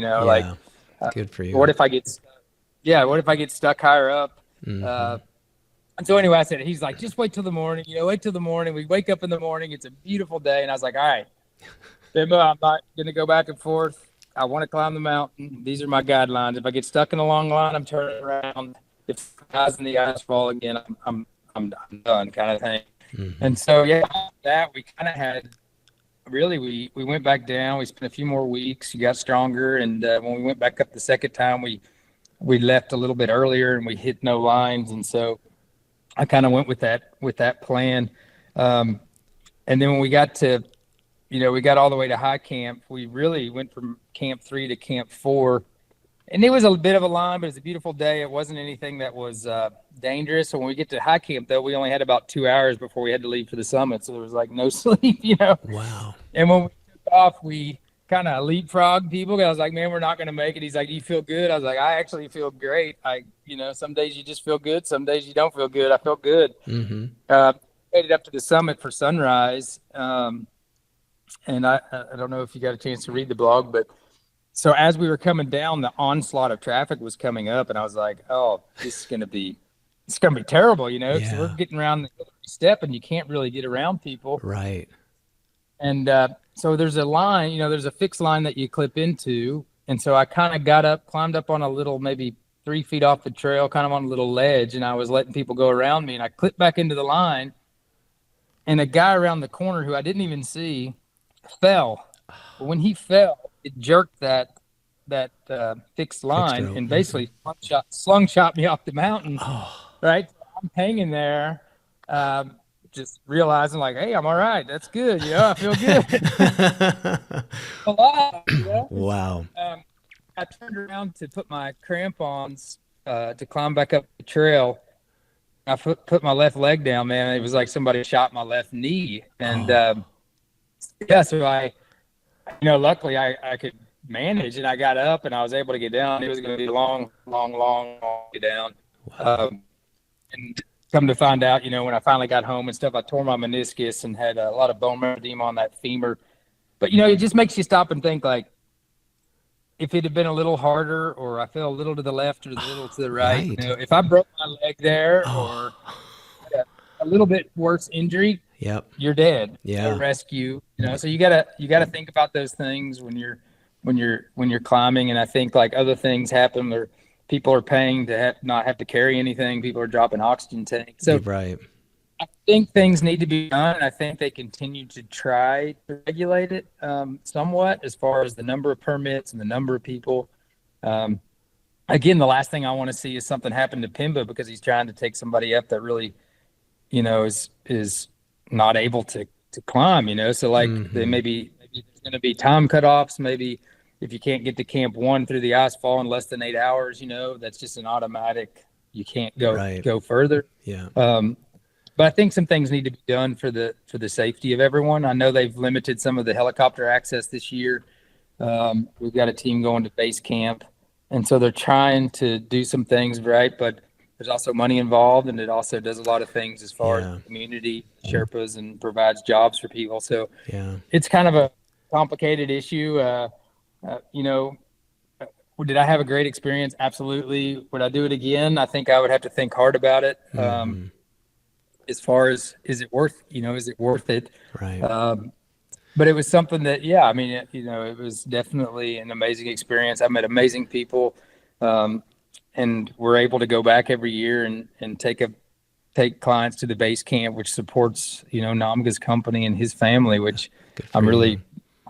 Good for you. What if I get stuck higher up? Mm-hmm. And so anyway, I said, he's like, just wait till the morning, wait till the morning. We wake up in the morning. It's a beautiful day. And I was like, all right, I'm not going to go back and forth. I want to climb the mountain. These are my guidelines. If I get stuck in a long line, I'm turning around. If guys in the ice fall again, I'm done, kind of thing. Mm-hmm. And so, yeah, that we kind of had. Really, we went back down. We spent a few more weeks. You got stronger, and when we went back up the second time, we left a little bit earlier, and we hit no lines. And so, I kind of went with that plan. And then when we got to, we got all the way to high camp. We really went from camp 3 to camp 4. And it was a bit of a line, but it was a beautiful day. It wasn't anything that was dangerous. So when we get to high camp, though, we only had about 2 hours before we had to leave for the summit. So there was like no sleep, Wow. And when we took off, we kind of leapfrogged people. I was like, man, we're not going to make it. He's like, do you feel good? I was like, I actually feel great. Some days you just feel good. Some days you don't feel good. I felt good. Mm-hmm. Made it up to the summit for sunrise. And I don't know if you got a chance to read the blog, but so as we were coming down, the onslaught of traffic was coming up, and I was like, "Oh, it's gonna be terrible," because Yeah. we're getting around the step, and you can't really get around people. Right. And so there's a line, there's a fixed line that you clip into, and so I kind of climbed up on a little, maybe 3 feet off the trail, kind of on a little ledge, and I was letting people go around me, and I clipped back into the line, and a guy around the corner who I didn't even see fell. But when he fell, it jerked that fixed line and basically slungshot me off the mountain. Oh. Right, I'm hanging there, just realizing like, hey, I'm all right. That's good. I feel good. Wow. I turned around to put my crampons to climb back up the trail. I put my left leg down, man. It was like somebody shot my left knee, and so I. Luckily I could manage, and I got up and I was able to get down. It was going to be a long get down. Wow. And come to find out, when I finally got home and stuff, I tore my meniscus and had a lot of bone marrow edema on that femur. But, it just makes you stop and think, like, if it had been a little harder, or I fell a little to the left or a little to the right, if I broke my leg there or had a little bit worse injury, yep, you're dead. Yeah. Rescue. So you gotta think about those things when you're climbing. And I think like other things happen, or people are paying to not have to carry anything. People are dropping oxygen tanks. So right. I think things need to be done. And I think they continue to try to regulate it somewhat, as far as the number of permits and the number of people. Again, the last thing I want to see is something happen to Pimba because he's trying to take somebody up that really, is not able to climb, so like Mm-hmm. maybe there's going to be time cutoffs. Maybe if you can't get to camp 1 through the ice fall in less than 8 hours, that's just an automatic, you can't go further. Yeah. But I think some things need to be done for the safety of everyone. I know they've limited some of the helicopter access this year. We've got a team going to base camp, and so they're trying to do some things right, but there's also money involved, and it also does a lot of things as far as the community, Sherpas, and provides jobs for people. So it's kind of a complicated issue. Did I have a great experience? Absolutely. Would I do it again? I think I would have to think hard about it. As far as, is it worth it? Right. But it was something that, it was definitely an amazing experience. I met amazing people. And we're able to go back every year and take clients to the base camp, which supports, Namga's company and his family, which I really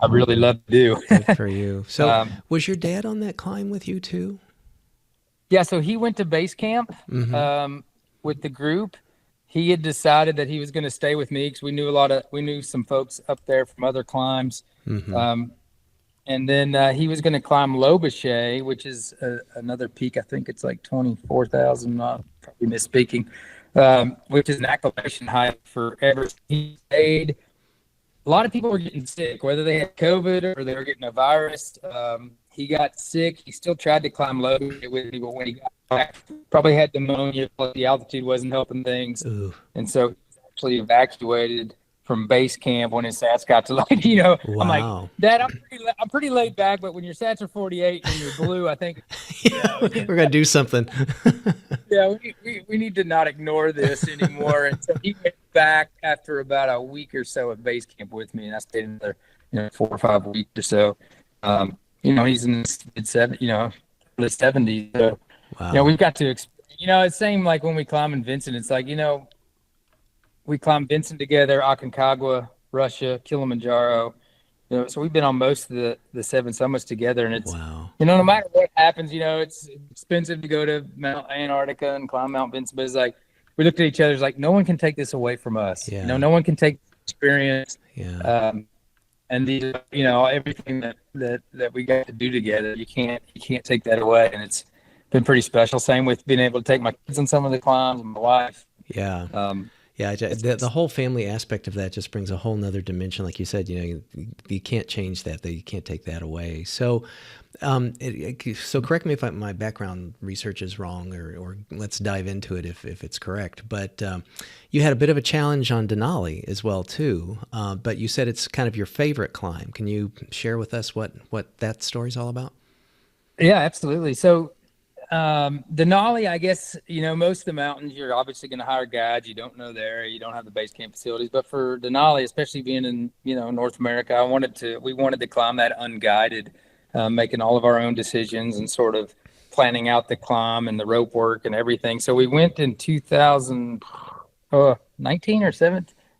love to do. Good for you. So was your dad on that climb with you too? Yeah. So he went to base camp with the group. He had decided that he was going to stay with me because we knew some folks up there from other climbs. And then he was going to climb Lobuche, which is another peak. I think it's like 24,000, probably misspeaking, which is an acclimation height for Everest. He stayed. A lot of people were getting sick, whether they had COVID or they were getting a virus. He got sick. He still tried to climb Lobuche with me, but when he got back, probably had pneumonia, plus the altitude wasn't helping things. Ooh. And so he was actually evacuated from base camp when his sats got to Wow. I'm like, Dad, I'm pretty laid back, but when your sats are 48 and you're blue, I think we're gonna do something. we need to not ignore this anymore. And so he went back after about a week or so at base camp with me, and I stayed another 4 or 5 weeks or so. he's in his early 70s. So, Wow. we've got to, it's same like when we climb in Vinson. It's like, we climbed Vinson together, Aconcagua, Russia, Kilimanjaro. So we've been on most of the 7 summits together, and it's, Wow. no matter what happens, it's expensive to go to Mount Antarctica and climb Mount Vinson, but it's like, we looked at each other, it's like, no one can take this away from us. Yeah. No one can take experience. Yeah. And these, everything that we got to do together, you can't take that away. And it's been pretty special. Same with being able to take my kids on some of the climbs and my wife. Yeah. The whole family aspect of that just brings a whole nother dimension. Like you said, you can't change that. You can't take that away. So, so correct me if my background research is wrong, or let's dive into it if it's correct. But you had a bit of a challenge on Denali as well too. But you said it's kind of your favorite climb. Can you share with us what that story's all about? Yeah, absolutely. So Denali, I guess, most of the mountains, you're obviously going to hire guides. You don't know there. You don't have the base camp facilities. But for Denali, especially being in, North America, we wanted to climb that unguided, making all of our own decisions and sort of planning out the climb and the rope work and everything. So we went in 2019 or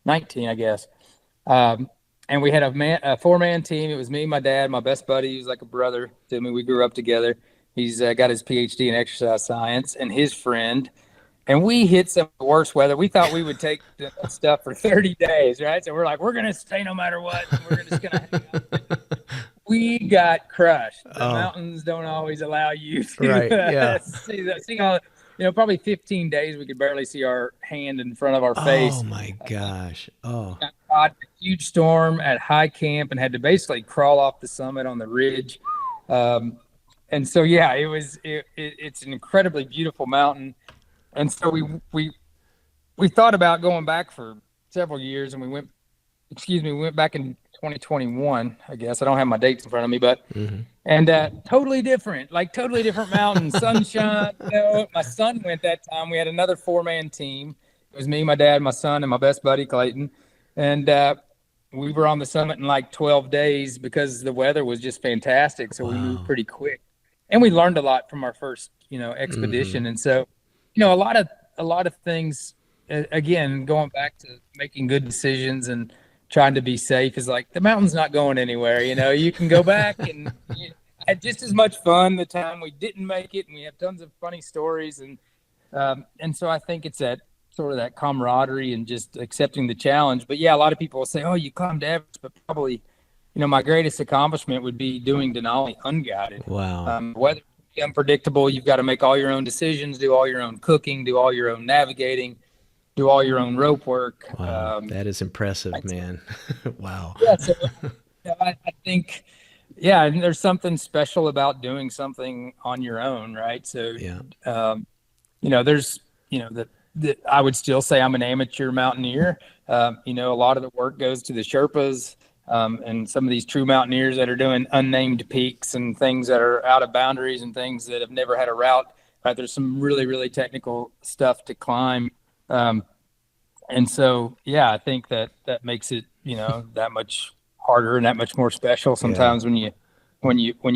19, I guess. And we had a 4-man team. It was me, my dad, my best buddy. He was like a brother to me. We grew up together. He's got his PhD in exercise science, and his friend. And we hit some of the worst weather. We thought we would take the stuff for 30 days, right? So we're like, we're going to stay no matter what. And we're just going to hang out. We got crushed. The mountains don't always allow you to see all. Probably 15 days we could barely see our hand in front of our face. Oh my gosh! Got caught in a huge storm at high camp and had to basically crawl off the summit on the ridge. And so, it's an incredibly beautiful mountain. And so we thought about going back for several years, and we went back in 2021, I guess. I don't have my dates in front of me, but, and totally different mountain, sunshine. My son went that time. We had another 4-man team. It was me, my dad, my son, and my best buddy, Clayton. And, we were on the summit in like 12 days because the weather was just fantastic. So we moved pretty quick. And we learned a lot from our first, expedition. And so, a lot of things, again, going back to making good decisions and trying to be safe is like, the mountain's not going anywhere. You can go back and had just as much fun the time we didn't make it. And we have tons of funny stories. And so I think it's that sort of that camaraderie and just accepting the challenge. But yeah, a lot of people will say, oh, you climbed Everest, but probably, my greatest accomplishment would be doing Denali unguided. Wow. Weather can be unpredictable. You've got to make all your own decisions, do all your own cooking, do all your own navigating, do all your own rope work. Wow. That is impressive, man. Wow. Yeah. So I think, and there's something special about doing something on your own, right? So, there's, I would still say I'm an amateur mountaineer. A lot of the work goes to the Sherpas. And some of these true mountaineers that are doing unnamed peaks and things that are out of boundaries and things that have never had a route, right? There's some really, really technical stuff to climb. And so, I think that makes it, that much harder and that much more special sometimes when you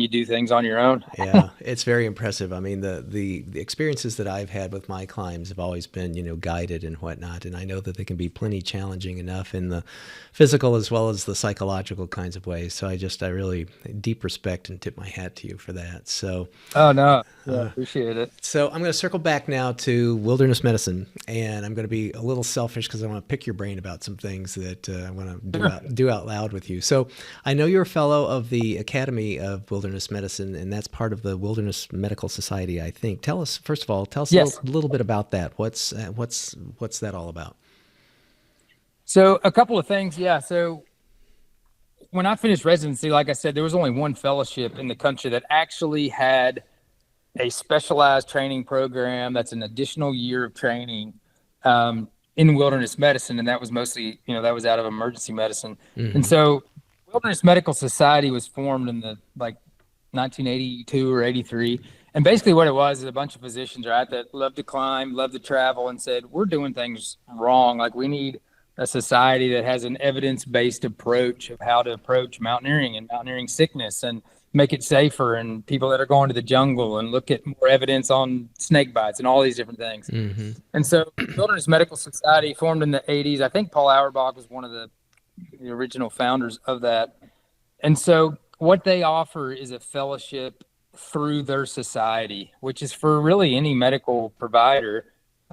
do things on your own. Yeah, it's very impressive. I mean, the experiences that I've had with my climbs have always been, guided and whatnot. And I know that they can be plenty challenging enough in the physical as well as the psychological kinds of ways. So I really deep respect and tip my hat to you for that. So, oh no, appreciate it. So I'm going to circle back now to wilderness medicine, and I'm going to be a little selfish because I want to pick your brain about some things that I want to do out loud with you. So I know you're a fellow of the Academy of Wilderness Medicine, and that's part of the Wilderness Medical Society, I think. First of all, tell us a little bit about that. What's that all about? So a couple of things. Yeah. So when I finished residency, like I said, there was only one fellowship in the country that actually had a specialized training program. That's an additional year of training in wilderness medicine. And that was mostly, that was out of emergency medicine. And so Wilderness Medical Society was formed in the 1982 or 83. And basically what it was is a bunch of physicians, right, that love to climb, love to travel, and said, we're doing things wrong. Like, we need a society that has an evidence-based approach of how to approach mountaineering and mountaineering sickness and make it safer, and people that are going to the jungle and look at more evidence on snake bites and all these different things. Mm-hmm. And so Wilderness Medical Society formed in the 80s. I think Paul Auerbach was one of the original founders of that. And so what they offer is a fellowship through their society, which is for really any medical provider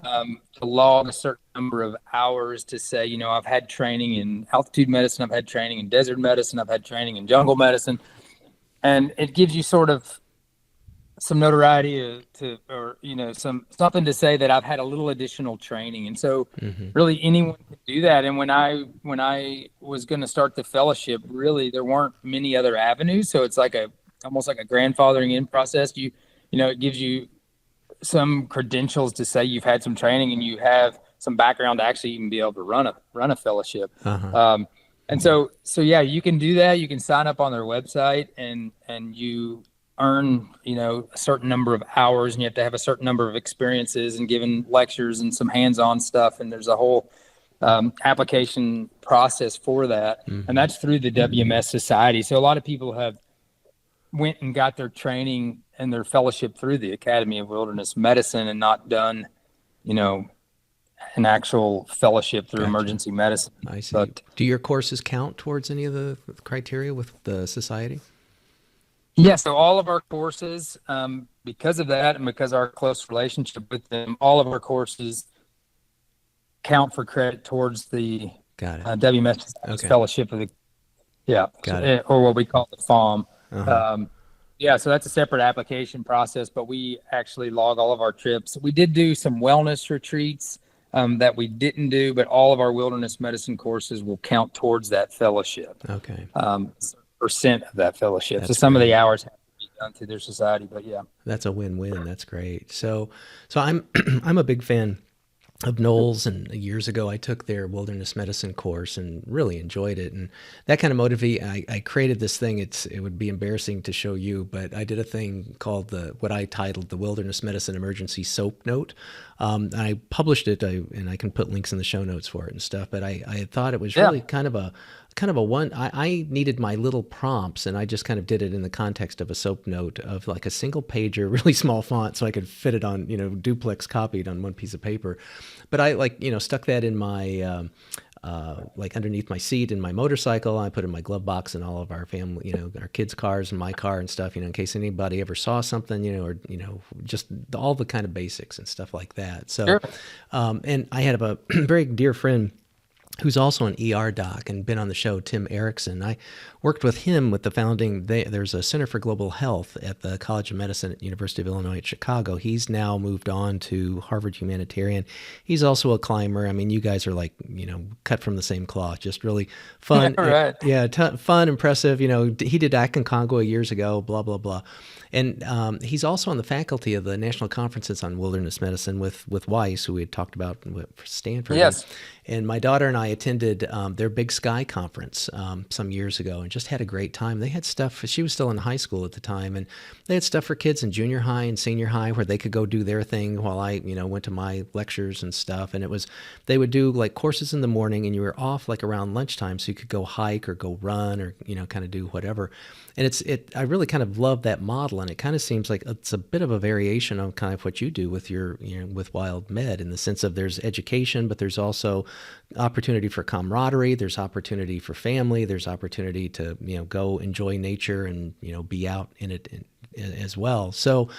to log a certain number of hours to say, you know, I've had training in altitude medicine, I've had training in desert medicine, I've had training in jungle medicine. And it gives you sort of some notoriety or, you know, something to say that I've had a little additional training. And so really anyone can do that. And when I was going to start the fellowship, really there weren't many other avenues. So it's like almost like a grandfathering in process. You know, it gives you some credentials to say you've had some training and you have some background to actually even be able to run a fellowship. And so yeah, you can do that. You can sign up on their website and you earn, you know, a certain number of hours, and you have to have a certain number of experiences and given lectures and some hands-on stuff. And there's a whole application process for that. And that's through the WMS Society. So a lot of people have went and got their training and their fellowship through the Academy of Wilderness Medicine and not done, you know, an actual fellowship through emergency medicine. I see. But do your courses count towards any of the criteria with the society? Yeah, so all of our courses, because of that and because our close relationship with them, all of our courses count for credit towards the WMS fellowship of the or what we call the FOM. Yeah, so that's a separate application process, but we actually log all of our trips. We did do some wellness retreats that we didn't do, but all of our wilderness medicine courses will count towards that fellowship. Okay. Percent of that fellowship. That's so some great. of the hours have to be done through their society, but yeah. That's a win-win. That's great. So I'm a big fan of Knowles, and years ago I took their wilderness medicine course and really enjoyed it, and that kind of motivated. I created this thing. It would be embarrassing to show you, but I did a thing called what I titled the Wilderness Medicine Emergency Soap Note. I published it, and I can put links in the show notes for it and stuff. But I thought it was really kind of a one. I needed my little prompts, and I just kind of did it in the context of a soap note of like a single pager, really small font, so I could fit it on, you know, duplex copied on one piece of paper. But I stuck that in my like underneath my seat in my motorcycle. I put it in my glove box in all of our family, you know, our kids' cars and my car and stuff, you know, in case anybody ever saw something, you know, or, you know, just all the kind of basics and stuff like that. So, and I had a very dear friend who's also an ER doc and been on the show, Tim Erickson. I worked with him with the founding, there's a Center for Global Health at the College of Medicine at University of Illinois at Chicago. He's now moved on to Harvard Humanitarian. He's also a climber. I mean, you guys are like, you know, cut from the same cloth, just really fun. Fun, impressive. You know, he did Aconcagua years ago, blah, blah, blah. And he's also on the faculty of the National Conferences on Wilderness Medicine with Weiss, who we had talked about for Stanford. Yes. And my daughter and I attended their Big Sky conference some years ago and just had a great time. They had stuff, she was still in high school at the time, and they had stuff for kids in junior high and senior high where they could go do their thing while I, you know, went to my lectures and stuff. And they would do like courses in the morning, and you were off like around lunchtime, so you could go hike or go run or, you know, kind of do whatever. And I really kind of love that model, and it kind of seems like it's a bit of a variation on kind of what you do with your, you know, with Wild Med, in the sense of there's education, but there's also opportunity for camaraderie, there's opportunity for family, there's opportunity to, you know, go enjoy nature and, you know, be out in it as well. So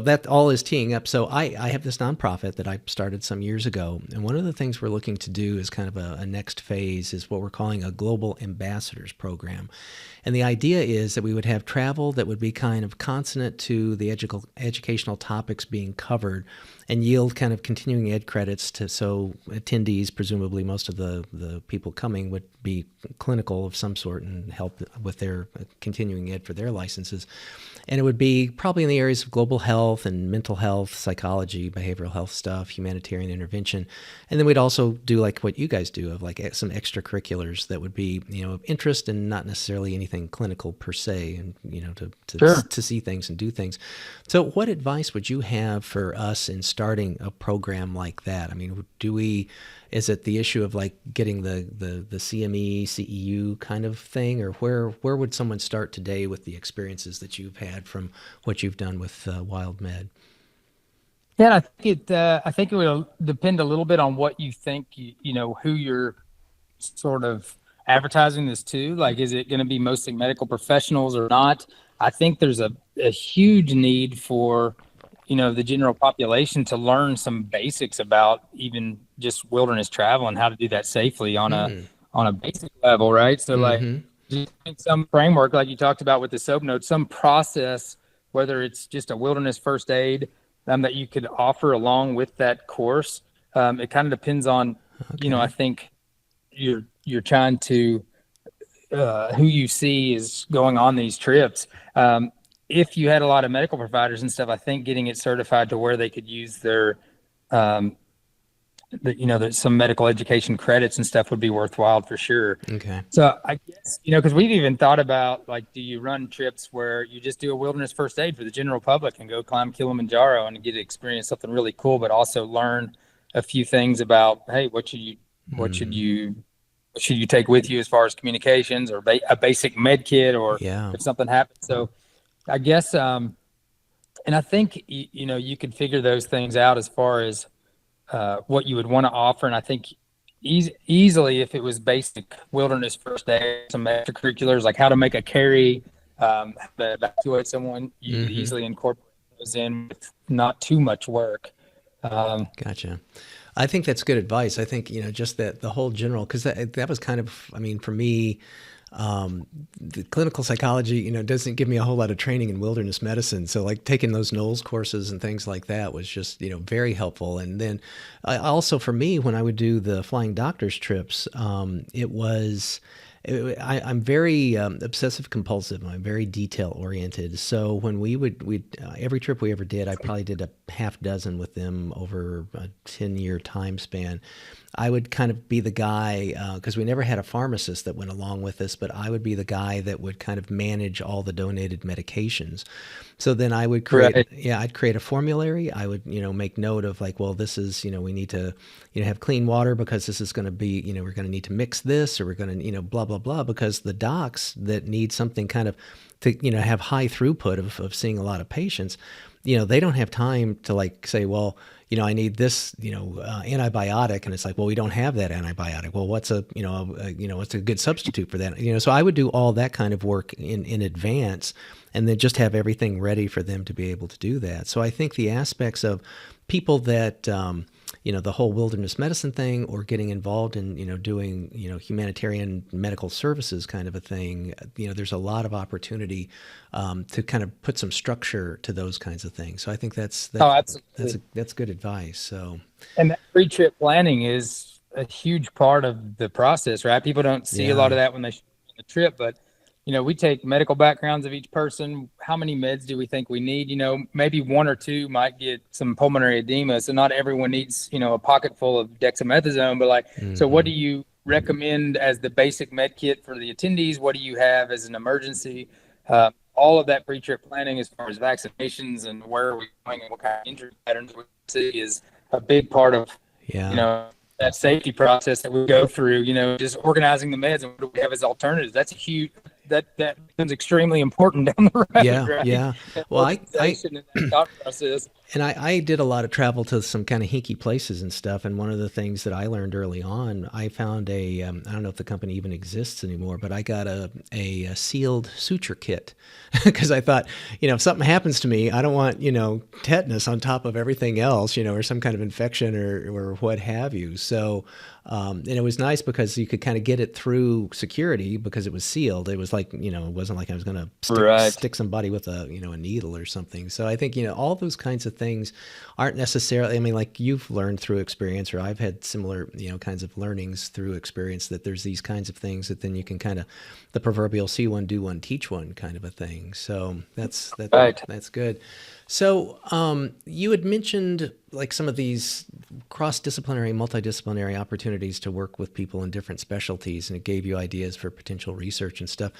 that all is teeing up. So I have this nonprofit that I started some years ago. And one of the things we're looking to do is kind of a next phase is what we're calling a Global Ambassadors Program. And the idea is that we would have travel that would be kind of consonant to the educational topics being covered and yield kind of continuing ed credits so attendees, presumably most of the people coming, would be clinical of some sort and help with their continuing ed for their licenses. And it would be probably in the areas of global health, health and mental health, psychology, behavioral health stuff, humanitarian intervention. And then we'd also do like what you guys do of like some extracurriculars that would be, of interest and not necessarily anything clinical per se, and, Sure. to see things and do things. So what advice would you have for us in starting a program like that? I mean, is it the issue of like getting the CME, CEU kind of thing, or where would someone start today with the experiences that you've had from what you've done with Wild Med? Yeah, I think it will depend a little bit on what you think, who you're sort of advertising this to. Like, is it going to be mostly medical professionals or not? I think there's a huge need for, the general population to learn some basics about even just wilderness travel and how to do that safely on a basic level, right? So like just some framework, like you talked about with the soap notes, some process, whether it's just a wilderness first aid that you could offer along with that course. It kind of depends on, I think you're trying to who you see is going on these trips. If you had a lot of medical providers and stuff, I think getting it certified to where they could use their, some medical education credits and stuff would be worthwhile for sure. Okay. So I guess, because we've even thought about, like, do you run trips where you just do a wilderness first aid for the general public and go climb Kilimanjaro and get to experience something really cool, but also learn a few things about, hey, what should you take with you as far as communications or a basic med kit, or if something happens. So I guess, and I think, you could figure those things out as far as what you would want to offer. And I think easily, if it was basic wilderness first aid, some extracurriculars, like how to make a carry, how to evacuate someone, you could easily incorporate those in with not too much work. Gotcha. I think that's good advice. I think, just that the whole general, because that was kind of, I mean, for me, the clinical psychology, doesn't give me a whole lot of training in wilderness medicine. So like taking those NOLS courses and things like that was just, very helpful. And then also for me, when I would do the flying doctors trips, I'm very obsessive compulsive. I'm very detail oriented. So when every trip we ever did, I probably did a half dozen with them over a 10-year time span. I would kind of be the guy, because we never had a pharmacist that went along with us, but I would be the guy that would kind of manage all the donated medications. So then I would I'd create a formulary. I would, make note of like, well, this is, we need to, have clean water because this is going to be, we're going to need to mix this, or we're going to, blah, blah, blah, because the docs that need something kind of to, have high throughput of seeing a lot of patients, they don't have time to like say, well, I need this, antibiotic. And it's like, well, we don't have that antibiotic. Well, what's what's a good substitute for that? So I would do all that kind of work in advance, and then just have everything ready for them to be able to do that. So I think the aspects of people that, the whole wilderness medicine thing, or getting involved in, doing, humanitarian medical services kind of a thing, there's a lot of opportunity to kind of put some structure to those kinds of things. So I think that's good advice. So, and that pre-trip planning is a huge part of the process, right? People don't see a lot of that when they show the trip, but we take medical backgrounds of each person. How many meds do we think we need? Maybe one or two might get some pulmonary edema. So not everyone needs, a pocket full of dexamethasone, but like, so what do you recommend as the basic med kit for the attendees? What do you have as an emergency? All of that pre-trip planning as far as vaccinations and where are we going and what kind of injury patterns we see is a big part of, that safety process that we go through, just organizing the meds and what do we have as alternatives. That's a huge, that becomes extremely important down the road. Right? Yeah. Well, I did a lot of travel to some kind of hinky places and stuff. And one of the things that I learned early on, I found I don't know if the company even exists anymore, but I got a sealed suture kit because I thought, if something happens to me, I don't want, tetanus on top of everything else, or some kind of infection or what have you. So, and it was nice because you could kind of get it through security because it was sealed. It was like, it wasn't like I was going to stick somebody with a needle or something. So I think, all those kinds of things aren't necessarily, like you've learned through experience, or I've had similar, kinds of learnings through experience, that there's these kinds of things that then you can kind of, the proverbial see one, do one, teach one kind of a thing. So that's good. So you had mentioned like some of these cross-disciplinary, multidisciplinary opportunities to work with people in different specialties, and it gave you ideas for potential research and stuff.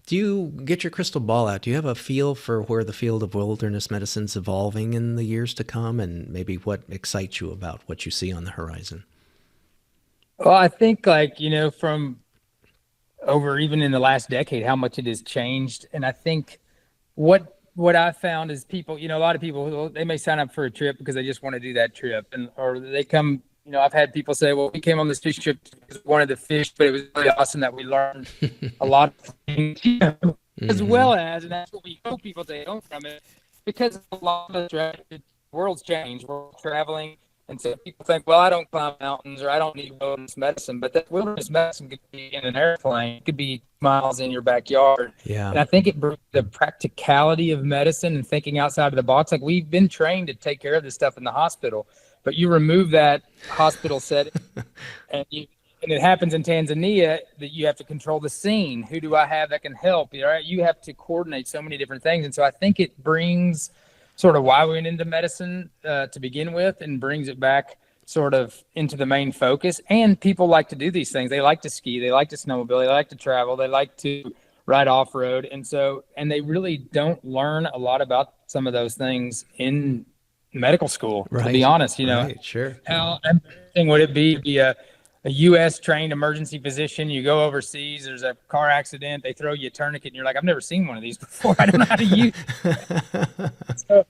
Do you get your crystal ball out? Do you have a feel for where the field of wilderness medicine's evolving in the years to come, and maybe what excites you about what you see on the horizon? Well, I think from over even in the last decade, how much it has changed. And I think what I found is people, a lot of people, they may sign up for a trip because they just want to do that trip. Or they come, I've had people say, well, we came on this fish trip because we wanted to fish, but it was really awesome that we learned a lot of things, as well as, and that's what we hope people take home from it, because a lot of the world's changed, we're traveling. And so people think, well, I don't climb mountains or I don't need wilderness medicine. But that wilderness medicine could be in an airplane. It could be miles in your backyard. Yeah. And I think it brings the practicality of medicine and thinking outside of the box. Like, we've been trained to take care of this stuff in the hospital. But you remove that hospital setting and it happens in Tanzania that you have to control the scene. Who do I have that can help? You have to coordinate so many different things. And so I think it brings sort of why we went into medicine to begin with, and brings it back sort of into the main focus. And people like to do these things. They like to ski, they like to snowmobile, they like to travel, they like to ride off-road. And they really don't learn a lot about some of those things in medical school, to be honest. Right, sure. How embarrassing would it be to be a U.S. trained emergency physician? You go overseas, there's a car accident, they throw you a tourniquet, and you're like, I've never seen one of these before. I don't know how to use it. So,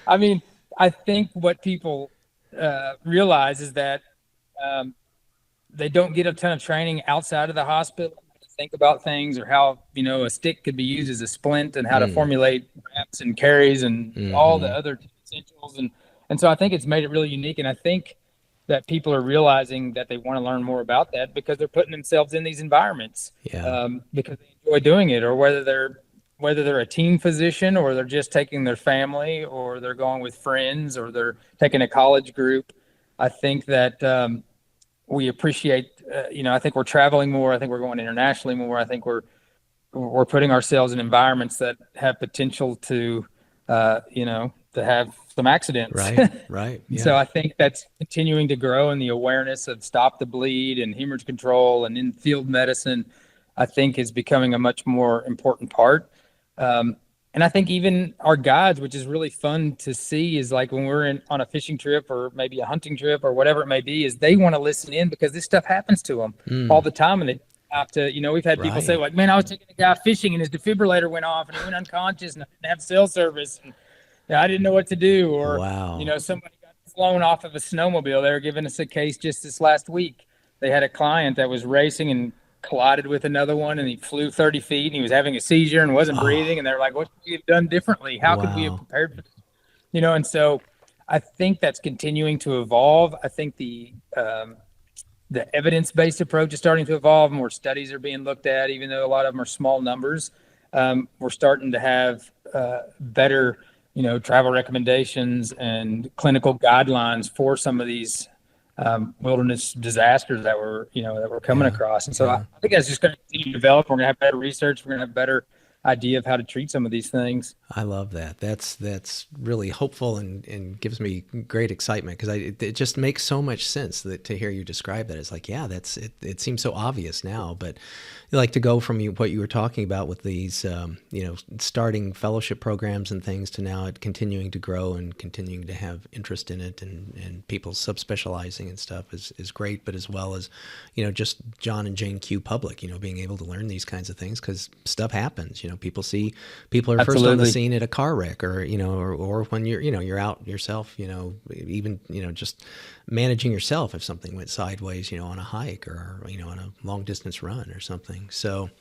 I think what people realize is that they don't get a ton of training outside of the hospital to think about things, or how, a stick could be used as a splint, and how to formulate wraps and carries and all the other essentials. And so I think it's made it really unique. And I think that people are realizing that they want to learn more about that because they're putting themselves in these environments because they enjoy doing it, or whether they're a team physician, or they're just taking their family, or they're going with friends, or they're taking a college group. I think that we appreciate, I think we're traveling more. I think we're going internationally more. I think we're putting ourselves in environments that have potential to have some accidents. Right. Yeah. So I think that's continuing to grow, and the awareness of stop the bleed and hemorrhage control and in field medicine, I think, is becoming a much more important part. And I think even our guides, which is really fun to see, is like when we're on a fishing trip or maybe a hunting trip or whatever it may be, is they want to listen in because this stuff happens to them all the time. And they have to, we've had people say, like, man, I was taking a guy fishing and his defibrillator went off and he went unconscious and I didn't have cell service. And I didn't know what to do. Or, somebody got flown off of a snowmobile. They were giving us a case just this last week. They had a client that was racing and collided with another one, and he flew 30 feet and he was having a seizure and wasn't breathing. And they're like, what could we have done differently? How could we have prepared for this? And so I think that's continuing to evolve. I think the evidence-based approach is starting to evolve. More studies are being looked at, even though a lot of them are small numbers. We're starting to have better travel recommendations and clinical guidelines for some of these wilderness disasters that we're coming across. And so I think that's just going to continue to develop. We're going to have better research. We're going to have better idea of how to treat some of these things. I love that. That's really hopeful and gives me great excitement, because it just makes so much sense to hear you describe that. It's like, it seems so obvious now, but like to go from what you were talking about with these, starting fellowship programs and things, to now it continuing to grow and continuing to have interest in it, and people subspecializing and stuff is great. But as well as, just John and Jane Q. Public, being able to learn these kinds of things, because stuff happens. People are first on the scene at a car wreck, or or when you're out yourself, even just managing yourself if something went sideways, on a hike or on a long distance run or something. So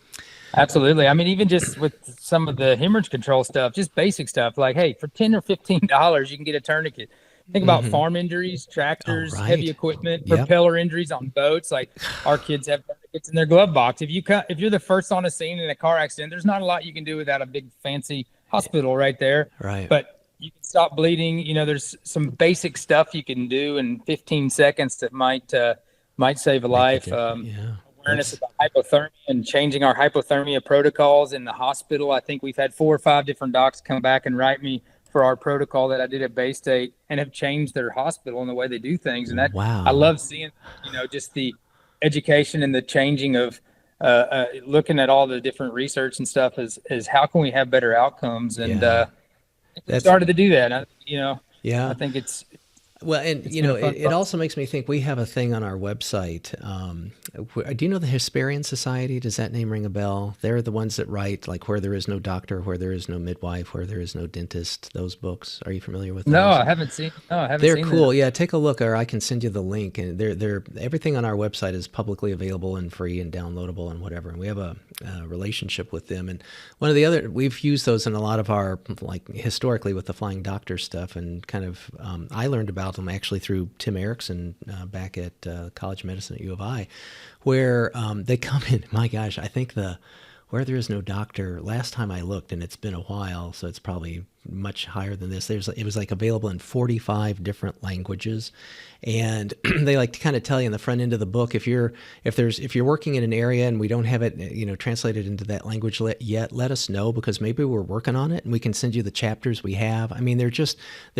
absolutely. I mean, even just with some of the hemorrhage control stuff, just basic stuff like, hey, for $10 or $15 you can get a tournament. Think about farm injuries, tractors, heavy equipment, propeller injuries on boats. Like, our kids have tourniquets in their glove box. If you're the first on a scene in a car accident, there's not a lot you can do without a big fancy hospital right there. Right. But you can stop bleeding. There's some basic stuff you can do in 15 seconds that might save a life. Awareness of the hypothermia and changing our hypothermia protocols in the hospital. I think we've had 4 or 5 different docs come back and write me for our protocol that I did at Baystate and have changed their hospital and the way they do things. And that Wow. I love seeing, just the education and the changing of looking at all the different research and stuff is how can we have better outcomes? And started to do that. I think it's. Well, and it also makes me think we have a thing on our website. Do you know the Hesperian Society? Does that name ring a bell? They're the ones that write like Where There Is No Doctor, Where There Is No Midwife, Where There Is No Dentist. Those books. Are you familiar with those? No, I haven't seen. They're cool. Yeah, take a look, or I can send you the link. And they're everything on our website is publicly available and free and downloadable and whatever. And we have a relationship with them. And one of the other, we've used those in a lot of our, like historically with the Flying Doctor stuff, and kind of I learned about them actually through Tim Erickson back at College of Medicine at U of I, where they come in. My gosh, I think Where There Is No Doctor, last time I looked, and it's been a while, so it's probably much higher than this. It was like available in 45 different languages, and they like to kind of tell you in the front end of the book if you're working in an area and we don't have it translated into that language yet, let us know, because maybe we're working on it and we can send you the chapters we have. I mean, they're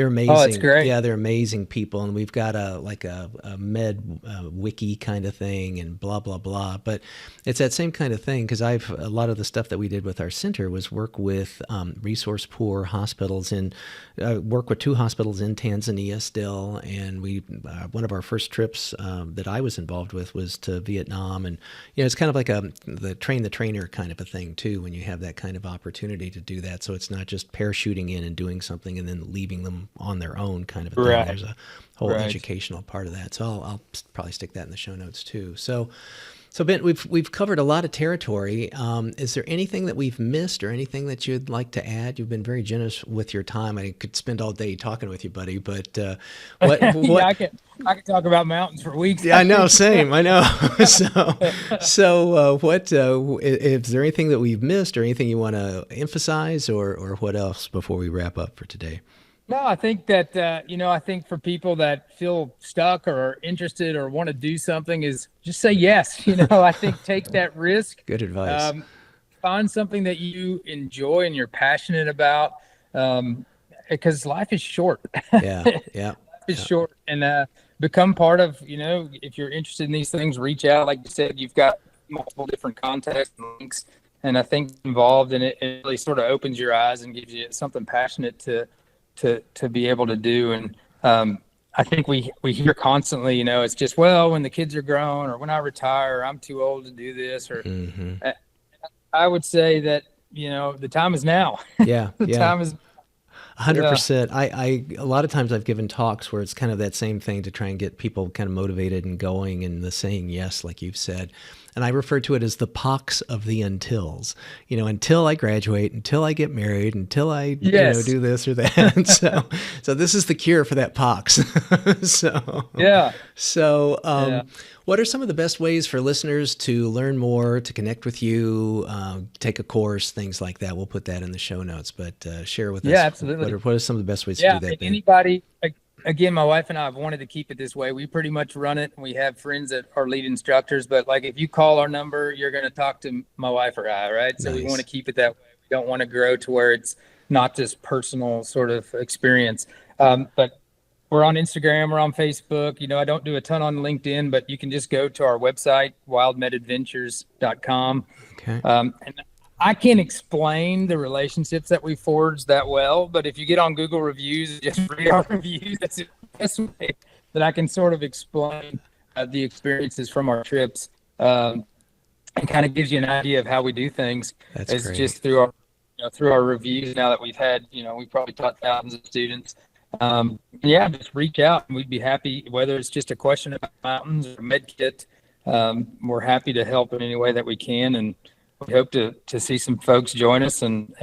amazing. Oh, that's great. Yeah, they're amazing people, and we've got a med wiki kind of thing and blah blah blah. But it's that same kind of thing, because a lot of the stuff that we did with our center was work with resource poor hospitals, and work with 2 hospitals in Tanzania still. And we one of our first trips that I was involved with was to Vietnam, and it's kind of like the train the trainer kind of a thing too, when you have that kind of opportunity to do that. So it's not just parachuting in and doing something and then leaving them on their own kind of a thing. Right. There's a whole educational part of that. So I'll probably stick that in the show notes too. So Ben, we've covered a lot of territory. Is there anything that we've missed, or anything that you'd like to add? You've been very generous with your time. I could spend all day talking with you, buddy. But what? Yeah, I could talk about mountains for weeks. Yeah, I know. Same. I know. So what? Is there anything that we've missed, or anything you want to emphasize, or what else before we wrap up for today? No, I think that, I think for people that feel stuck or are interested or want to do something, is just say yes. I think take that risk. Good advice. Find something that you enjoy and you're passionate about, because life is short. Yeah. Life is short, and become part of, if you're interested in these things, reach out. Like you said, you've got multiple different contacts and links, and I think involved in it really sort of opens your eyes and gives you something passionate to be able to do. And I think we hear constantly, it's just, well, when the kids are grown, or when I retire, or I'm too old to do this, or I would say that, the time is now. Yeah. The time is 100%. I a lot of times I've given talks where it's kind of that same thing to try and get people kind of motivated and going, and the saying yes, like you've said. And I refer to it as the pox of the untils. Until I graduate, until I get married, until I do this or that. So this is the cure for that pox. What are some of the best ways for listeners to learn more, to connect with you, take a course, things like that? We'll put that in the show notes, but share with us. Yeah, absolutely. What are some of the best ways to do that? Anybody, again, my wife and I have wanted to keep it this way. We pretty much run it, and we have friends that are lead instructors, but like if you call our number, you're going to talk to my wife or I, right? So Nice. we want to keep it that way. We don't want to grow to where it's not just personal sort of experience. But we're on Instagram, we're on Facebook. I don't do a ton on LinkedIn, but you can just go to our website, wildmedadventures.com. Okay. And I can't explain the relationships that we forged that well, but if you get on Google reviews, just read our reviews. That's the best way that I can sort of explain the experiences from our trips, and kind of gives you an idea of how we do things. That's it's great. just through our reviews. Now that we've had, we've probably taught thousands of students. Just reach out, and we'd be happy, whether it's just a question about mountains or med kit. We're happy to help in any way that we can, and we hope to see some folks join us and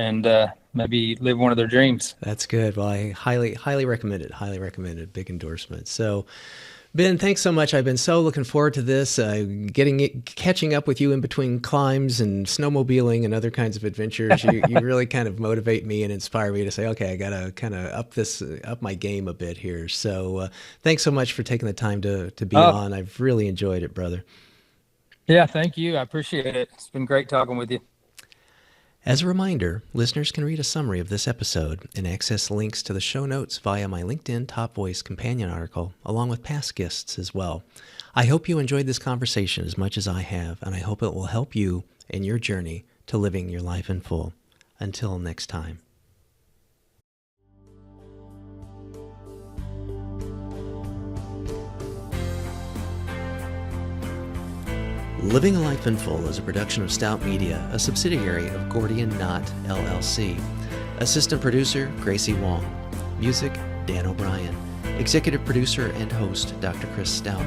maybe live one of their dreams. That's good. Well, I highly recommend it. Highly recommend it. Big endorsement. So, Ben, thanks so much. I've been so looking forward to this, catching up with you in between climbs and snowmobiling and other kinds of adventures. You really kind of motivate me and inspire me to say, okay, I got to kind of up my game a bit here. So thanks so much for taking the time to be on. I've really enjoyed it, brother. Yeah, thank you. I appreciate it. It's been great talking with you. As a reminder, listeners can read a summary of this episode and access links to the show notes via my LinkedIn Top Voice companion article, along with past guests as well. I hope you enjoyed this conversation as much as I have, and I hope it will help you in your journey to living your life in full. Until next time. Living a Life in Full is a production of Stout Media, a subsidiary of Gordian Knot, LLC. Assistant producer, Gracie Wong. Music, Dan O'Brien. Executive producer and host, Dr. Chris Stout.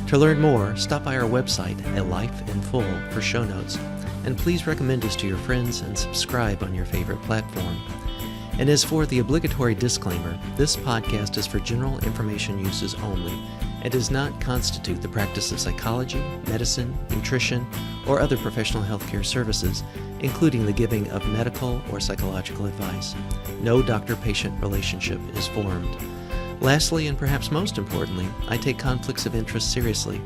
To learn more, stop by our website at Life in Full for show notes. And please recommend us to your friends and subscribe on your favorite platform. And as for the obligatory disclaimer, this podcast is for general information uses only and does not constitute the practice of psychology, medicine, nutrition, or other professional healthcare services, including the giving of medical or psychological advice. No doctor-patient relationship is formed. Lastly, and perhaps most importantly, I take conflicts of interest seriously.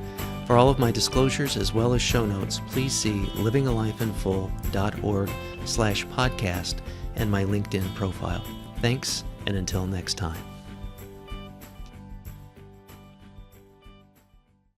For all of my disclosures as well as show notes, please see livingalifeinfull.org/podcast and my LinkedIn profile. Thanks, and until next time.